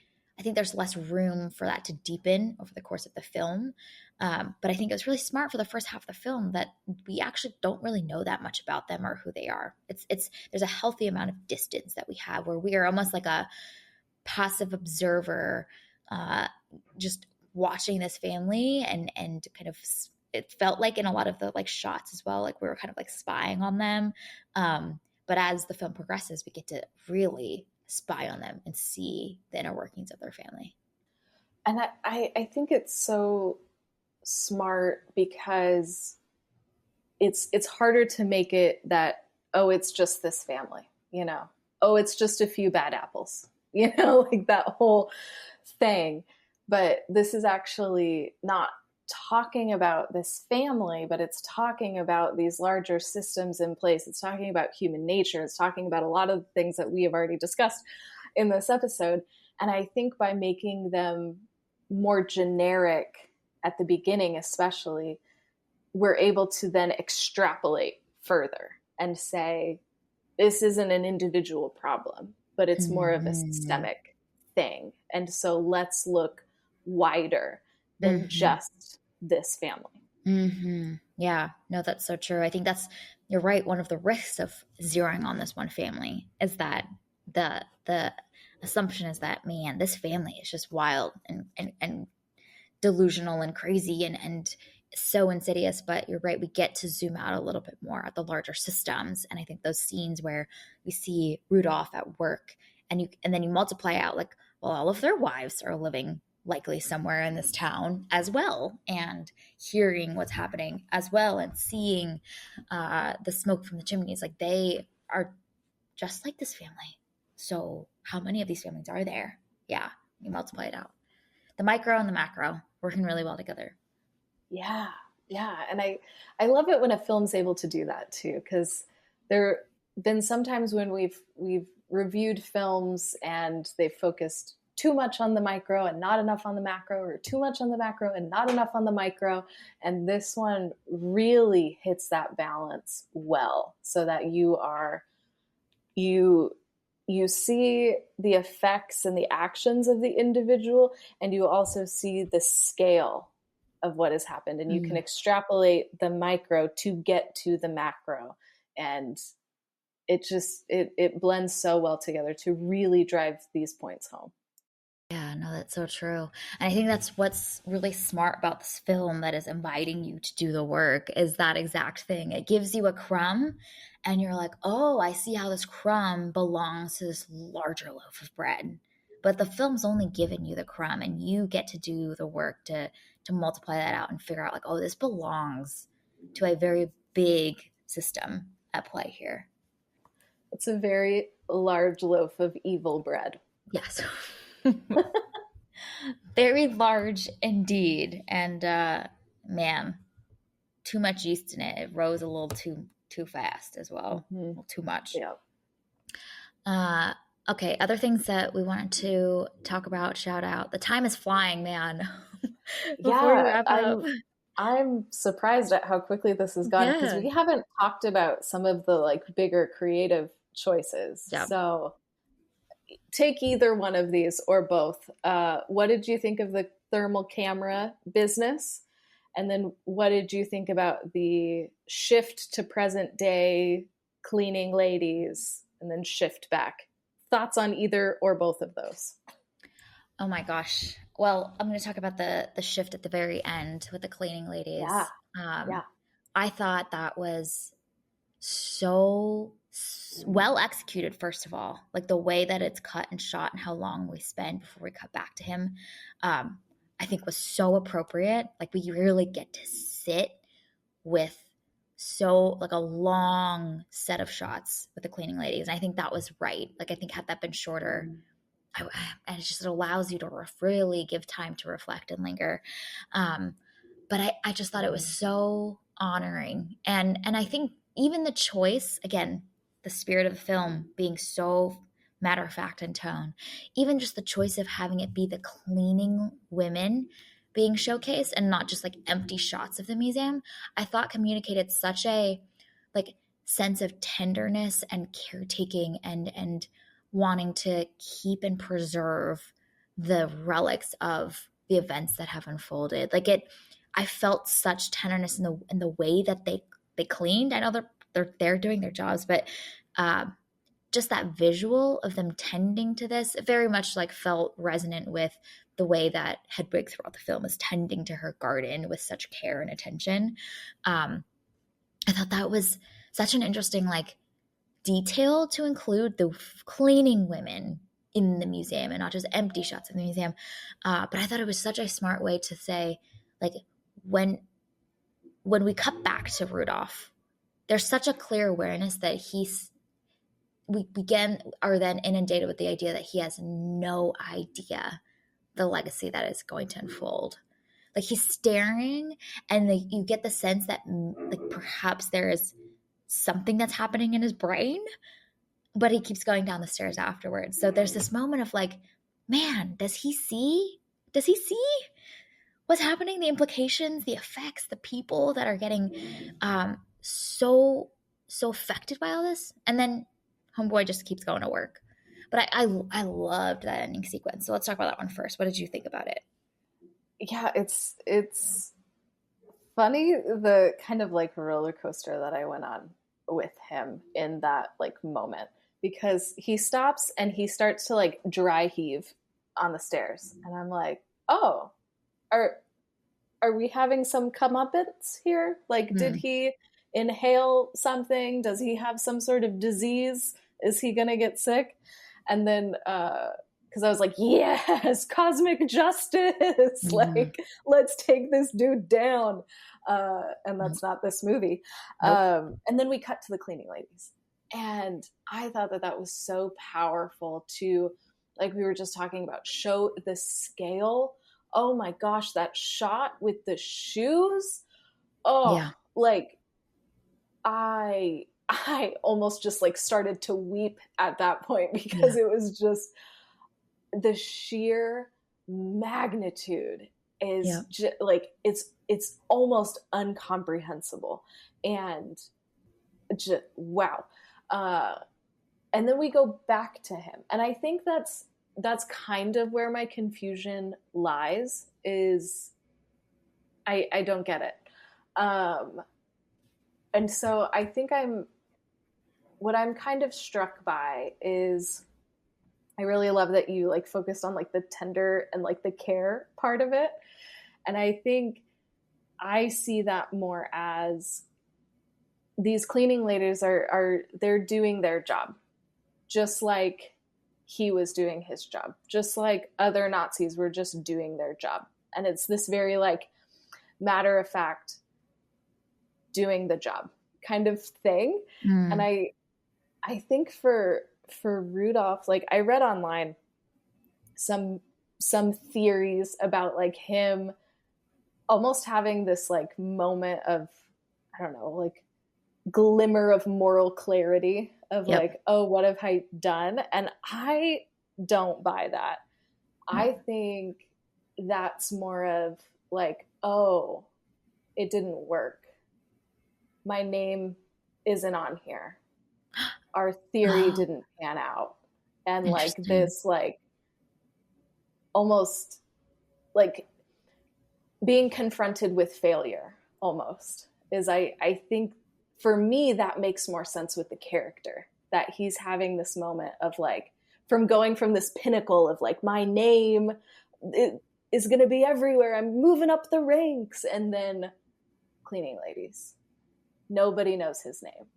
Speaker 1: there's less room for that to deepen over the course of the film. But I think it was really smart for the first half of the film that we actually don't really know that much about them or who they are. It's there's a healthy amount of distance that we have where we are almost like a passive observer, uh, just watching this family and kind of it felt like in a lot of the like shots as well, like we were kind of like spying on them. But as the film progresses, we get to really spy on them and see the inner workings of their family.
Speaker 2: And I think it's so smart because it's harder to make it that, oh, it's just this family, you know, oh, it's just a few bad apples, you know, like that whole thing. But this is actually not talking about this family, but it's talking about these larger systems in place. It's talking about human nature. It's talking about a lot of the things that we have already discussed in this episode. And I think by making them more generic at the beginning, especially, we're able to then extrapolate further and say, this isn't an individual problem, but it's more of a
Speaker 1: Mm-hmm.
Speaker 2: systemic thing. And so let's look wider than
Speaker 1: Mm-hmm.
Speaker 2: just this family.
Speaker 1: Mm-hmm. Yeah, no, that's so true. I think you're right. One of the risks of zeroing on this one family is that the assumption is that, man, this family is just wild and delusional and crazy and so insidious. But you're right, we get to zoom out a little bit more at the larger systems. And I think those scenes where we see Rudolph at work and then you multiply out like, well, all of their wives are living likely somewhere in this town as well, and hearing what's happening as well, and seeing the smoke from the chimneys, like they are just like this family. So how many of these families are there? Yeah, you multiply it out, the micro and the macro working really well together.
Speaker 2: Yeah. Yeah. And I love it when a film's able to do that too, because there been sometimes when we've reviewed films and they focused too much on the micro and not enough on the macro, or too much on the macro and not enough on the micro. And this one really hits that balance well, so that you you see the effects and the actions of the individual, and you also see the scale of what has happened, and you can
Speaker 1: Mm.
Speaker 2: extrapolate the micro to get to the macro. And it blends so well together to really drive these points home.
Speaker 1: Yeah, no, that's so true. And I think that's what's really smart about this film that is inviting you to do the work is that exact thing. It gives you a crumb and you're like, oh, I see how this crumb belongs to this larger loaf of bread. But the film's only given you the crumb and you get to do the work to multiply that out and figure out like, oh, this belongs to a very big system at play here.
Speaker 2: It's a very large loaf of evil bread.
Speaker 1: Yes. Very large indeed. And man, too much yeast in it. It rose a little too fast as well.
Speaker 2: Mm-hmm.
Speaker 1: A little too much.
Speaker 2: Yeah.
Speaker 1: Uh okay, other things that we wanted to talk about, shout out. The time is flying, man. Before we
Speaker 2: Yeah,
Speaker 1: wrap up.
Speaker 2: I'm surprised at how quickly this has gone, because
Speaker 1: Yeah.
Speaker 2: we haven't talked about some of the like bigger creative choices.
Speaker 1: Yeah.
Speaker 2: So take either one of these or both. What did you think of the thermal camera business? And then what did you think about the shift to present day cleaning ladies and then shift back? Thoughts on either or both of those?
Speaker 1: Oh my gosh. Well, I'm going to talk about the shift at the very end with the cleaning
Speaker 2: Yeah.
Speaker 1: ladies.
Speaker 2: Yeah.
Speaker 1: I thought that was so well executed, first of all, like the way that it's cut and shot and how long we spend before we cut back to him. um, I think was so appropriate. Like we really get to sit with so like a long set of shots with the cleaning ladies, and I think that was right. Like I think had that been shorter, and it just allows you to really give time to reflect and linger. um, but I just thought it was so honoring, and I think even the choice, again, the spirit of the film being so matter of fact in tone, even just the choice of having it be the cleaning women being showcased and not just like empty shots of the museum, I thought communicated such a like sense of tenderness and caretaking and wanting to keep and preserve the relics of the events that have unfolded. Like it, I felt such tenderness in the way that they cleaned. I know they're doing their jobs, but uh, just that visual of them tending to this very much like felt resonant with the way that Hedwig throughout the film is tending to her garden with such care and attention. Um, I thought that was such an interesting like detail to include the cleaning women in the museum and not just empty shots in the museum. But I thought it was such a smart way to say, like, when when we cut back to Rudolph, there's such a clear awareness that we begin are then inundated with the idea that he has no idea the legacy that is going to unfold. Like he's staring, and you get the sense that like perhaps there is something that's happening in his brain, but he keeps going down the stairs afterwards. So there's this moment of like, man, does he see? Does he see what's happening? The implications, the effects, the people that are getting so affected by all this, and then homeboy just keeps going to work. But I loved that ending sequence. So let's talk about that one first. What did you think about it?
Speaker 2: Yeah, it's funny the kind of like roller coaster that I went on with him in that like moment, because he stops and he starts to like dry heave on the stairs and I'm like, "Oh, are are we having some comeuppance here? Like did
Speaker 1: Hmm.
Speaker 2: he inhale something? Does he have some sort of disease? Is he going to get sick?" And then because I was like, yes, cosmic justice.
Speaker 1: Mm-hmm.
Speaker 2: Like, let's take this dude down. And
Speaker 1: Nope.
Speaker 2: that's not this movie.
Speaker 1: Nope.
Speaker 2: And then we cut to the cleaning ladies. And I thought that that was so powerful to, like we were just talking about, show the scale. Oh my gosh, that shot with the shoes. Oh,
Speaker 1: Yeah.
Speaker 2: like I almost just like started to weep at that point because
Speaker 1: Yeah.
Speaker 2: it was just the sheer magnitude is
Speaker 1: Yeah.
Speaker 2: just like it's almost incomprehensible and just wow. uh and then we go back to him and I think that's kind of where my confusion lies is I don't get it. And so I think what I'm kind of struck by is I really love that you like focused on like the tender and like the care part of it. And I think I see that more as these cleaning ladies are they're doing their job just like he was doing his job, just like other Nazis were just doing their job. And it's this very like matter of fact doing the job kind of thing. And
Speaker 1: Mm.
Speaker 2: I think for Rudolph, like I read online some some theories about like him almost having this like moment of I don't know, like glimmer of moral clarity of
Speaker 1: Yep.
Speaker 2: like, oh, what have I done? And I don't buy that.
Speaker 1: Nope.
Speaker 2: I think that's more of like, oh, it didn't work. My name isn't on here. Our theory
Speaker 1: Oh,
Speaker 2: didn't pan out. And
Speaker 1: interesting.
Speaker 2: like almost like being confronted with failure almost is I think for me that makes more sense with the character, that he's having this moment of like, from going from this pinnacle of like my name is going to be everywhere, I'm moving up the ranks, and then cleaning ladies, nobody knows his name.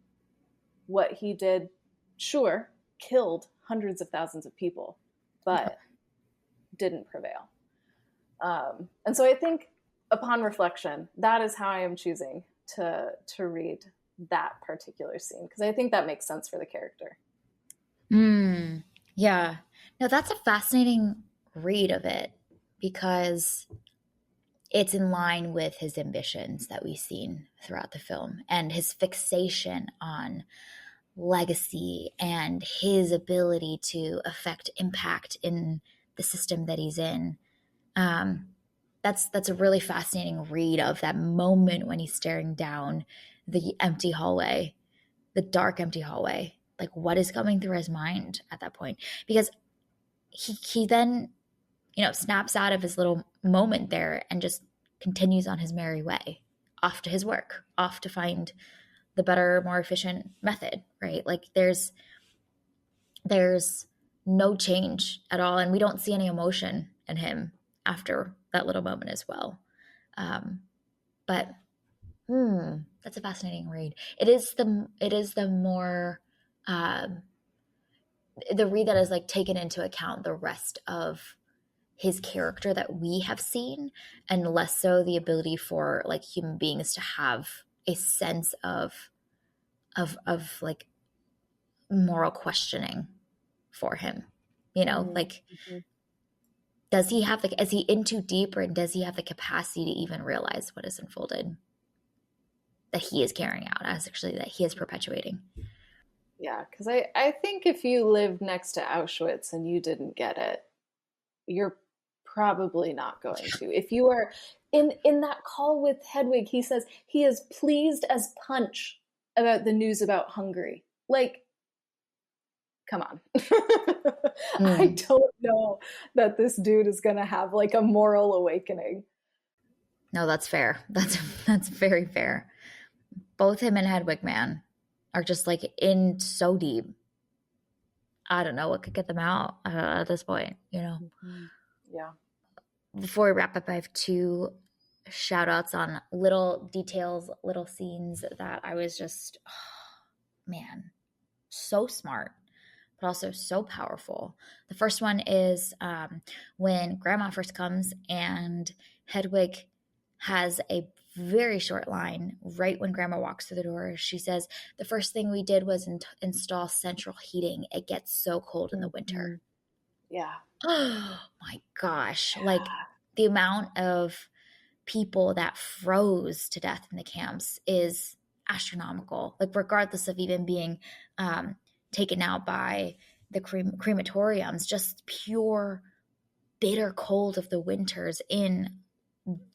Speaker 2: What he did, sure, killed hundreds of thousands of people, but didn't prevail. And so I think upon reflection, that is how I am choosing to read that particular scene, because I think that makes sense for the character.
Speaker 1: Yeah. No, that's a fascinating read of it because it's in line with his ambitions that we've seen throughout the film and his fixation on legacy and his ability to affect impact in the system that he's in. Um, that's a really fascinating read of that moment when he's staring down the empty hallway, the dark empty hallway. Like what is coming through his mind at that point? Because he then, snaps out of his little moment there and just continues on his merry way, off to his work, off to find the better, more efficient method, right? Like there's no change at all, and we don't see any emotion in him after that little moment as well. But that's a fascinating read. It is the more the read that is like taken into account the rest of his character that we have seen, and less so the ability for like human beings to have a sense of like moral questioning for him. Like
Speaker 2: Mm-hmm.
Speaker 1: does he have is he in too deep, or does he have the capacity to even realize what is unfolded that he is carrying out, as actually that he is perpetuating?
Speaker 2: Yeah, because I think if you lived next to Auschwitz and you didn't get it, you're probably not going to. If you are in that call with Hedwig, he says he is pleased as punch about the news about Hungary. Like, come on. I
Speaker 1: Mm.
Speaker 2: don't know that this dude is going to have like a moral awakening.
Speaker 1: No, that's fair. That's very fair. Both him and Hedwig, man, are just like in so deep. I don't know what could get them out at this point.
Speaker 2: Mm-hmm. Yeah.
Speaker 1: Before we wrap up, I have two shout outs on little details, little scenes that I was just, oh, man, so smart, but also so powerful. The first one is when Grandma first comes and Hedwig has a very short line right when Grandma walks through the door. She says, "The first thing we did was install central heating. It gets so cold in the winter."
Speaker 2: Mm-hmm. Yeah.
Speaker 1: Oh my gosh. Like the amount of people that froze to death in the camps is astronomical. Like, regardless of even being taken out by the crematoriums, just pure bitter cold of the winters in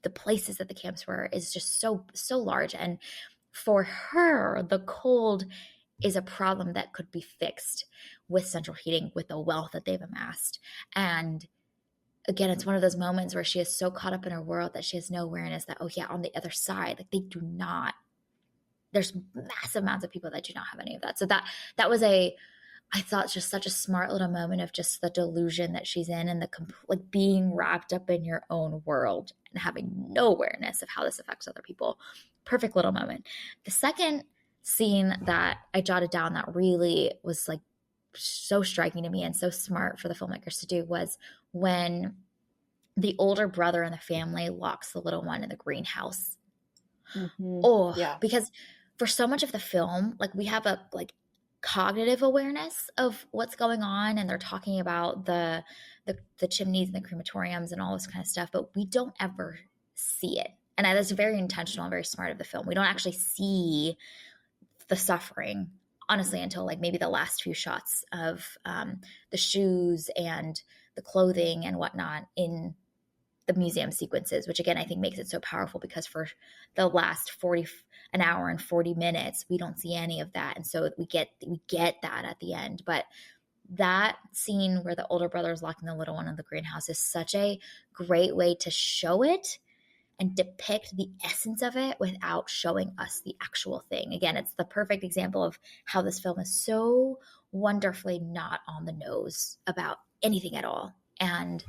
Speaker 1: the places that the camps were is just so large. And for her, the cold is a problem that could be fixed with central heating, with the wealth that they've amassed. And again, it's one of those moments where she is so caught up in her world that she has no awareness that, oh yeah, on the other side, like they do not, there's massive amounts of people that do not have any of that. So that was I thought, just such a smart little moment of just the delusion that she's in, and the like being wrapped up in your own world and having no awareness of how this affects other people. Perfect little moment. The second scene that I jotted down that really was like so striking to me and so smart for the filmmakers to do was when the older brother in the family locks the little one in the greenhouse.
Speaker 2: Mm-hmm.
Speaker 1: Oh,
Speaker 2: Yeah.
Speaker 1: because for so much of the film, like we have a like cognitive awareness of what's going on, and they're talking about the chimneys and the crematoriums and all this kind of stuff, but we don't ever see it. And that's very intentional and very smart of the film. We don't actually see the suffering, honestly, until like maybe the last few shots of the shoes and the clothing and whatnot in the museum sequences, which again I think makes it so powerful, because for the last an hour and 40 minutes we don't see any of that, and so we get that at the end. But that scene where the older brother is locking the little one in the greenhouse is such a great way to show it and depict the essence of it without showing us the actual thing. Again, it's the perfect example of how this film is so wonderfully not on the nose about anything at all. And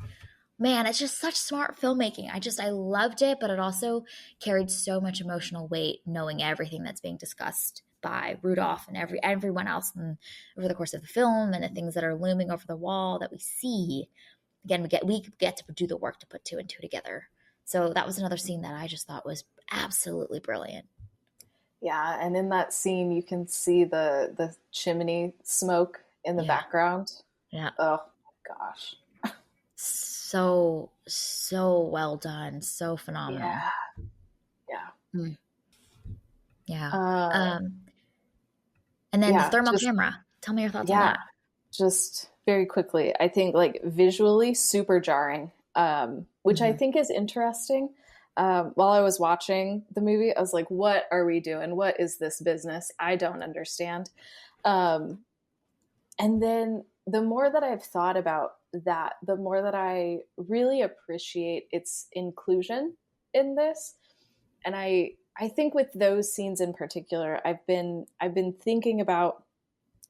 Speaker 1: man, it's just such smart filmmaking. I loved it, but it also carried so much emotional weight knowing everything that's being discussed by Rudolph and everyone else over the course of the film, and the things that are looming over the wall that we see. Again, we get to do the work to put two and two together. So that was another scene that I just thought was absolutely brilliant.
Speaker 2: Yeah, and in that scene, you can see the chimney smoke in the
Speaker 1: Yeah,
Speaker 2: background.
Speaker 1: yeah.
Speaker 2: Oh my gosh.
Speaker 1: So well done, so phenomenal.
Speaker 2: Yeah, yeah,
Speaker 1: Mm, yeah.
Speaker 2: uh,
Speaker 1: Um, and then the
Speaker 2: yeah.
Speaker 1: thermal
Speaker 2: Just
Speaker 1: camera. Tell me your thoughts on
Speaker 2: yeah,
Speaker 1: that.
Speaker 2: just very quickly. I think like visually super jarring, which I
Speaker 1: Hmm.
Speaker 2: think is interesting. While I was watching the movie, I was like, "What are we doing? What is this business? I don't understand." Um, And then the more that I've thought about that, the more that I really appreciate its inclusion in this. And I think with those scenes in particular, I've been thinking about,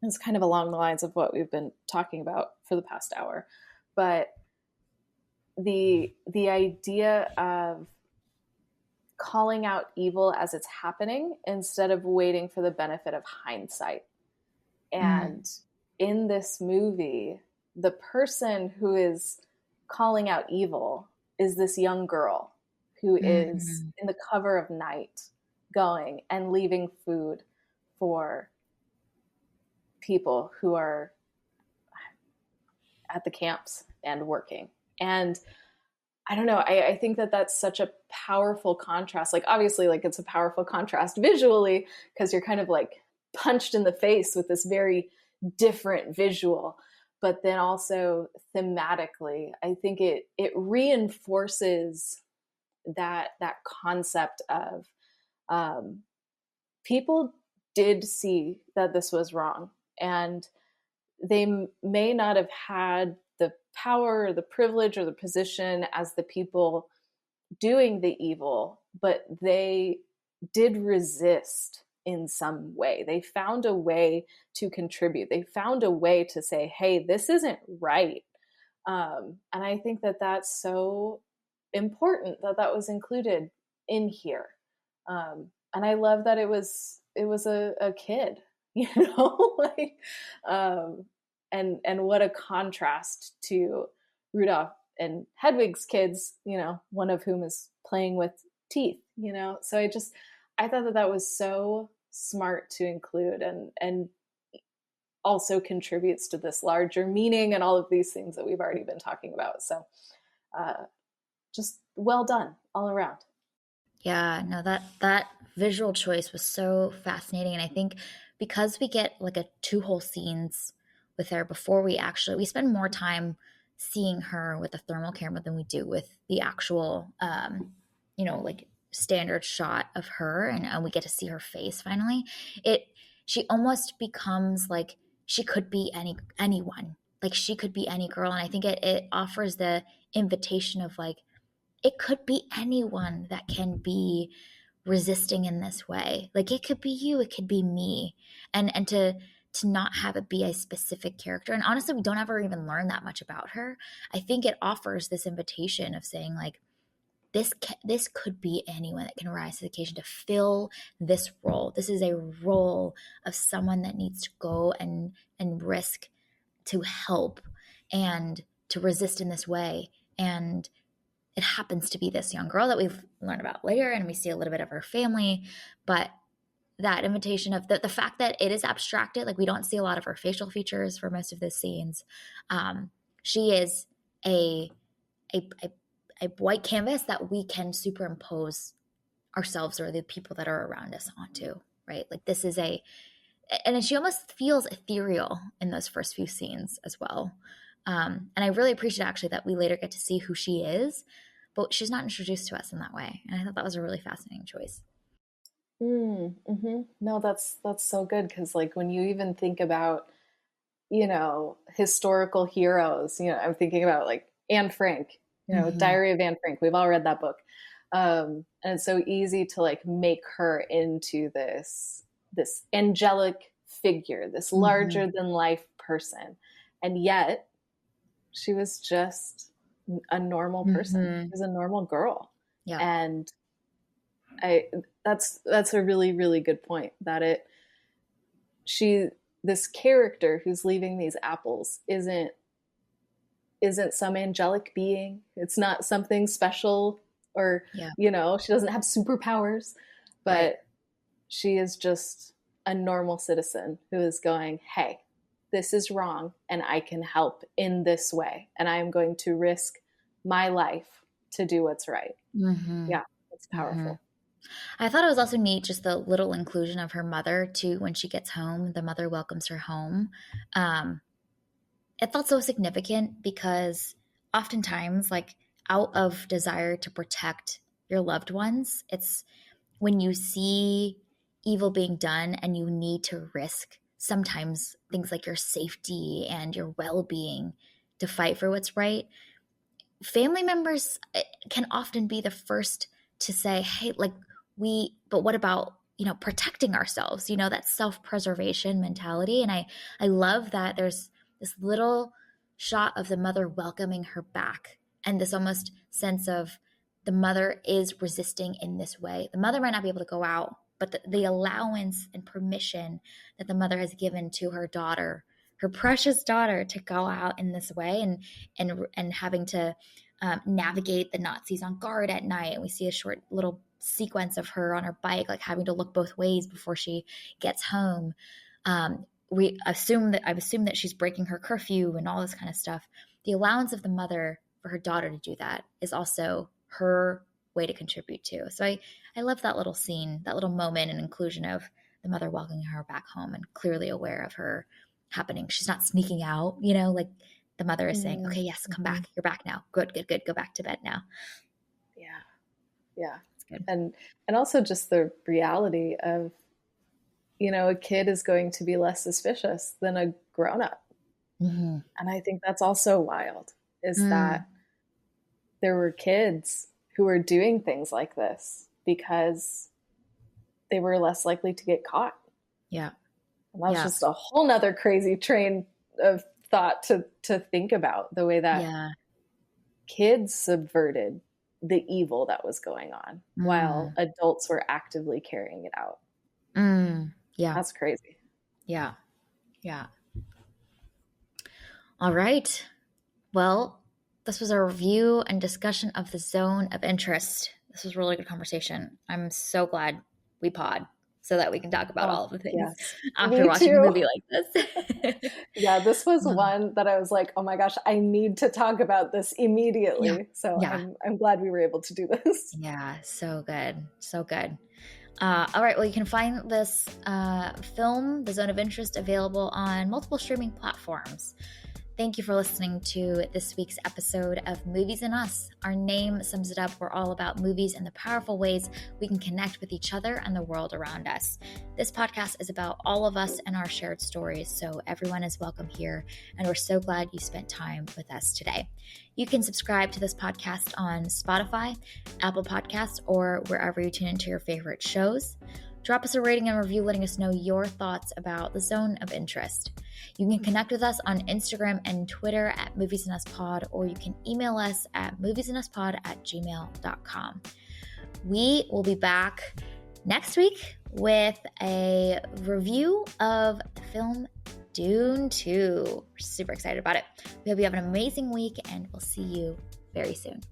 Speaker 2: it's kind of along the lines of what we've been talking about for the past hour, but the idea of calling out evil as it's happening instead of waiting for the benefit of hindsight.
Speaker 1: Mm,
Speaker 2: And in this movie, the person who is calling out evil is this young girl who is
Speaker 1: mhm,
Speaker 2: in the cover of night going and leaving food for people who are at the camps and working. And I don't know. I think that that's such a powerful contrast. Like, obviously, like it's a powerful contrast visually because you're kind of like punched in the face with this very different visual. But then also thematically, I think it reinforces that concept of um, people did see that this was wrong, and they may not have had the power or the privilege or the position as the people doing the evil, but they did resist in some way. They found a way to contribute. They found a way to say, hey, this isn't right. And I think that that's so important that that was included in here. And I love that it was a kid, you know, like, um, and what a contrast to Rudolph and Hedwig's kids, you know, one of whom is playing with teeth, you know. So I thought that that was so smart to include, and also contributes to this larger meaning and all of these things that we've already been talking about. So uh, just well done all around.
Speaker 1: yeah, no, that visual choice was so fascinating, and I think because we get like a two whole scenes with her before we spend more time seeing her with the thermal camera than we do with the actual, like standard shot of her, and we get to see her face finally. It She almost becomes like she could be anyone, like she could be any girl, and I think it offers the invitation of like it could be anyone that can be resisting in this way. Like it could be you, it could be me. And to not have it be a specific character. And honestly, we don't ever even learn that much about her. I think it offers this invitation of saying like this could be anyone that can rise to the occasion to fill this role. This is a role of someone that needs to go and risk to help and to resist in this way. And it happens to be this young girl that we've learned about later, and we see a little bit of her family. But that invitation of the fact that it is abstracted, like we don't see a lot of her facial features for most of the scenes. She is a, a a white canvas that we can superimpose ourselves or the people that are around us onto, right? Like this is and she almost feels ethereal in those first few scenes as well. And I really appreciate actually that we later get to see who she is, but she's not introduced to us in that way. And I thought that was a really fascinating choice.
Speaker 2: No, that's so good because like when you even think about, you know, historical heroes, you know, I'm thinking about like Anne Frank, you know,
Speaker 1: Mm-hmm.
Speaker 2: Diary of Anne Frank. We've all read that book. And it's so easy to like make her into this angelic figure, this
Speaker 1: Mm-hmm.
Speaker 2: larger than life person. And yet she was just a normal person. She
Speaker 1: Mm-hmm.
Speaker 2: was a normal girl.
Speaker 1: Yeah.
Speaker 2: And I that's a really, really good point, that it she this character who's leaving these apples isn't some angelic being. It's not something special, or,
Speaker 1: Yeah.
Speaker 2: she doesn't have superpowers,
Speaker 1: Right.
Speaker 2: but she is just a normal citizen who is going, hey, this is wrong and I can help in this way. And I am going to risk my life to do what's right.
Speaker 1: Mm-hmm.
Speaker 2: Yeah, it's
Speaker 1: Mm-hmm.
Speaker 2: powerful.
Speaker 1: I thought it was also neat just the little inclusion of her mother too. When she gets home, the mother welcomes her home. Um, it felt so significant because oftentimes, like out of desire to protect your loved ones, it's when you see evil being done and you need to risk sometimes things like your safety and your well-being to fight for what's right. Family members can often be the first to say, hey, like but what about, protecting ourselves, that self-preservation mentality. And I love that there's this little shot of the mother welcoming her back, and this almost sense of the mother is resisting in this way. The mother might not be able to go out, but the allowance and permission that the mother has given to her daughter, her precious daughter, to go out in this way, and having to navigate the Nazis on guard at night. And we see a short little sequence of her on her bike, like having to look both ways before she gets home. I've assumed that she's breaking her curfew and all this kind of stuff. The allowance of the mother for her daughter to do that is also her way to contribute to. So I love that little scene, that little moment and inclusion of the mother welcoming her back home and clearly aware of her happening. She's not sneaking out, like the mother is saying, okay, yes, come
Speaker 2: Mm-hmm.
Speaker 1: back. You're back now. Good, good, good. Go back to bed now.
Speaker 2: Yeah, yeah.
Speaker 1: It's good.
Speaker 2: And also just the reality of, a kid is going to be less suspicious than a grown up.
Speaker 1: Mm-hmm.
Speaker 2: And I think that's also wild, is
Speaker 1: Mm,
Speaker 2: that there were kids who were doing things like this because they were less likely to get caught.
Speaker 1: yeah.
Speaker 2: And that's
Speaker 1: Yeah.
Speaker 2: just a whole nother crazy train of thought to think about, the way that
Speaker 1: Yeah.
Speaker 2: kids subverted the evil that was going on while
Speaker 1: Mm,
Speaker 2: adults were actively carrying it out.
Speaker 1: yeah.
Speaker 2: That's crazy.
Speaker 1: Yeah. Yeah. All right. Well, this was a review and discussion of the zone of interest. This was a really good conversation. I'm so glad we pod so that we can talk about
Speaker 2: Oh,
Speaker 1: all of the things
Speaker 2: yes.
Speaker 1: after
Speaker 2: Me
Speaker 1: watching a
Speaker 2: too.
Speaker 1: movie like this.
Speaker 2: Yeah, this was
Speaker 1: Um,
Speaker 2: one that I was like, oh my gosh, I need to talk about this
Speaker 1: yeah.
Speaker 2: immediately. So
Speaker 1: Yeah.
Speaker 2: I'm glad we were able to do this.
Speaker 1: Yeah. So good. So good. All right. Well, you can find this film, The Zone of Interest, available on multiple streaming platforms. Thank you for listening to this week's episode of Movies and Us. Our name sums it up. We're all about movies and the powerful ways we can connect with each other and the world around us. This podcast is about all of us and our shared stories, so everyone is welcome here, and we're so glad you spent time with us today. You can subscribe to this podcast on Spotify, Apple Podcasts, or wherever you tune into your favorite shows. Drop us a rating and review letting us know your thoughts about the Zone of Interest. You can connect with us on Instagram and Twitter at @MoviesAndUsPod, or you can email us at moviesanduspod@gmail.com. We will be back next week with a review of the film Dune 2. We're super excited about it. We hope you have an amazing week, and we'll see you very soon.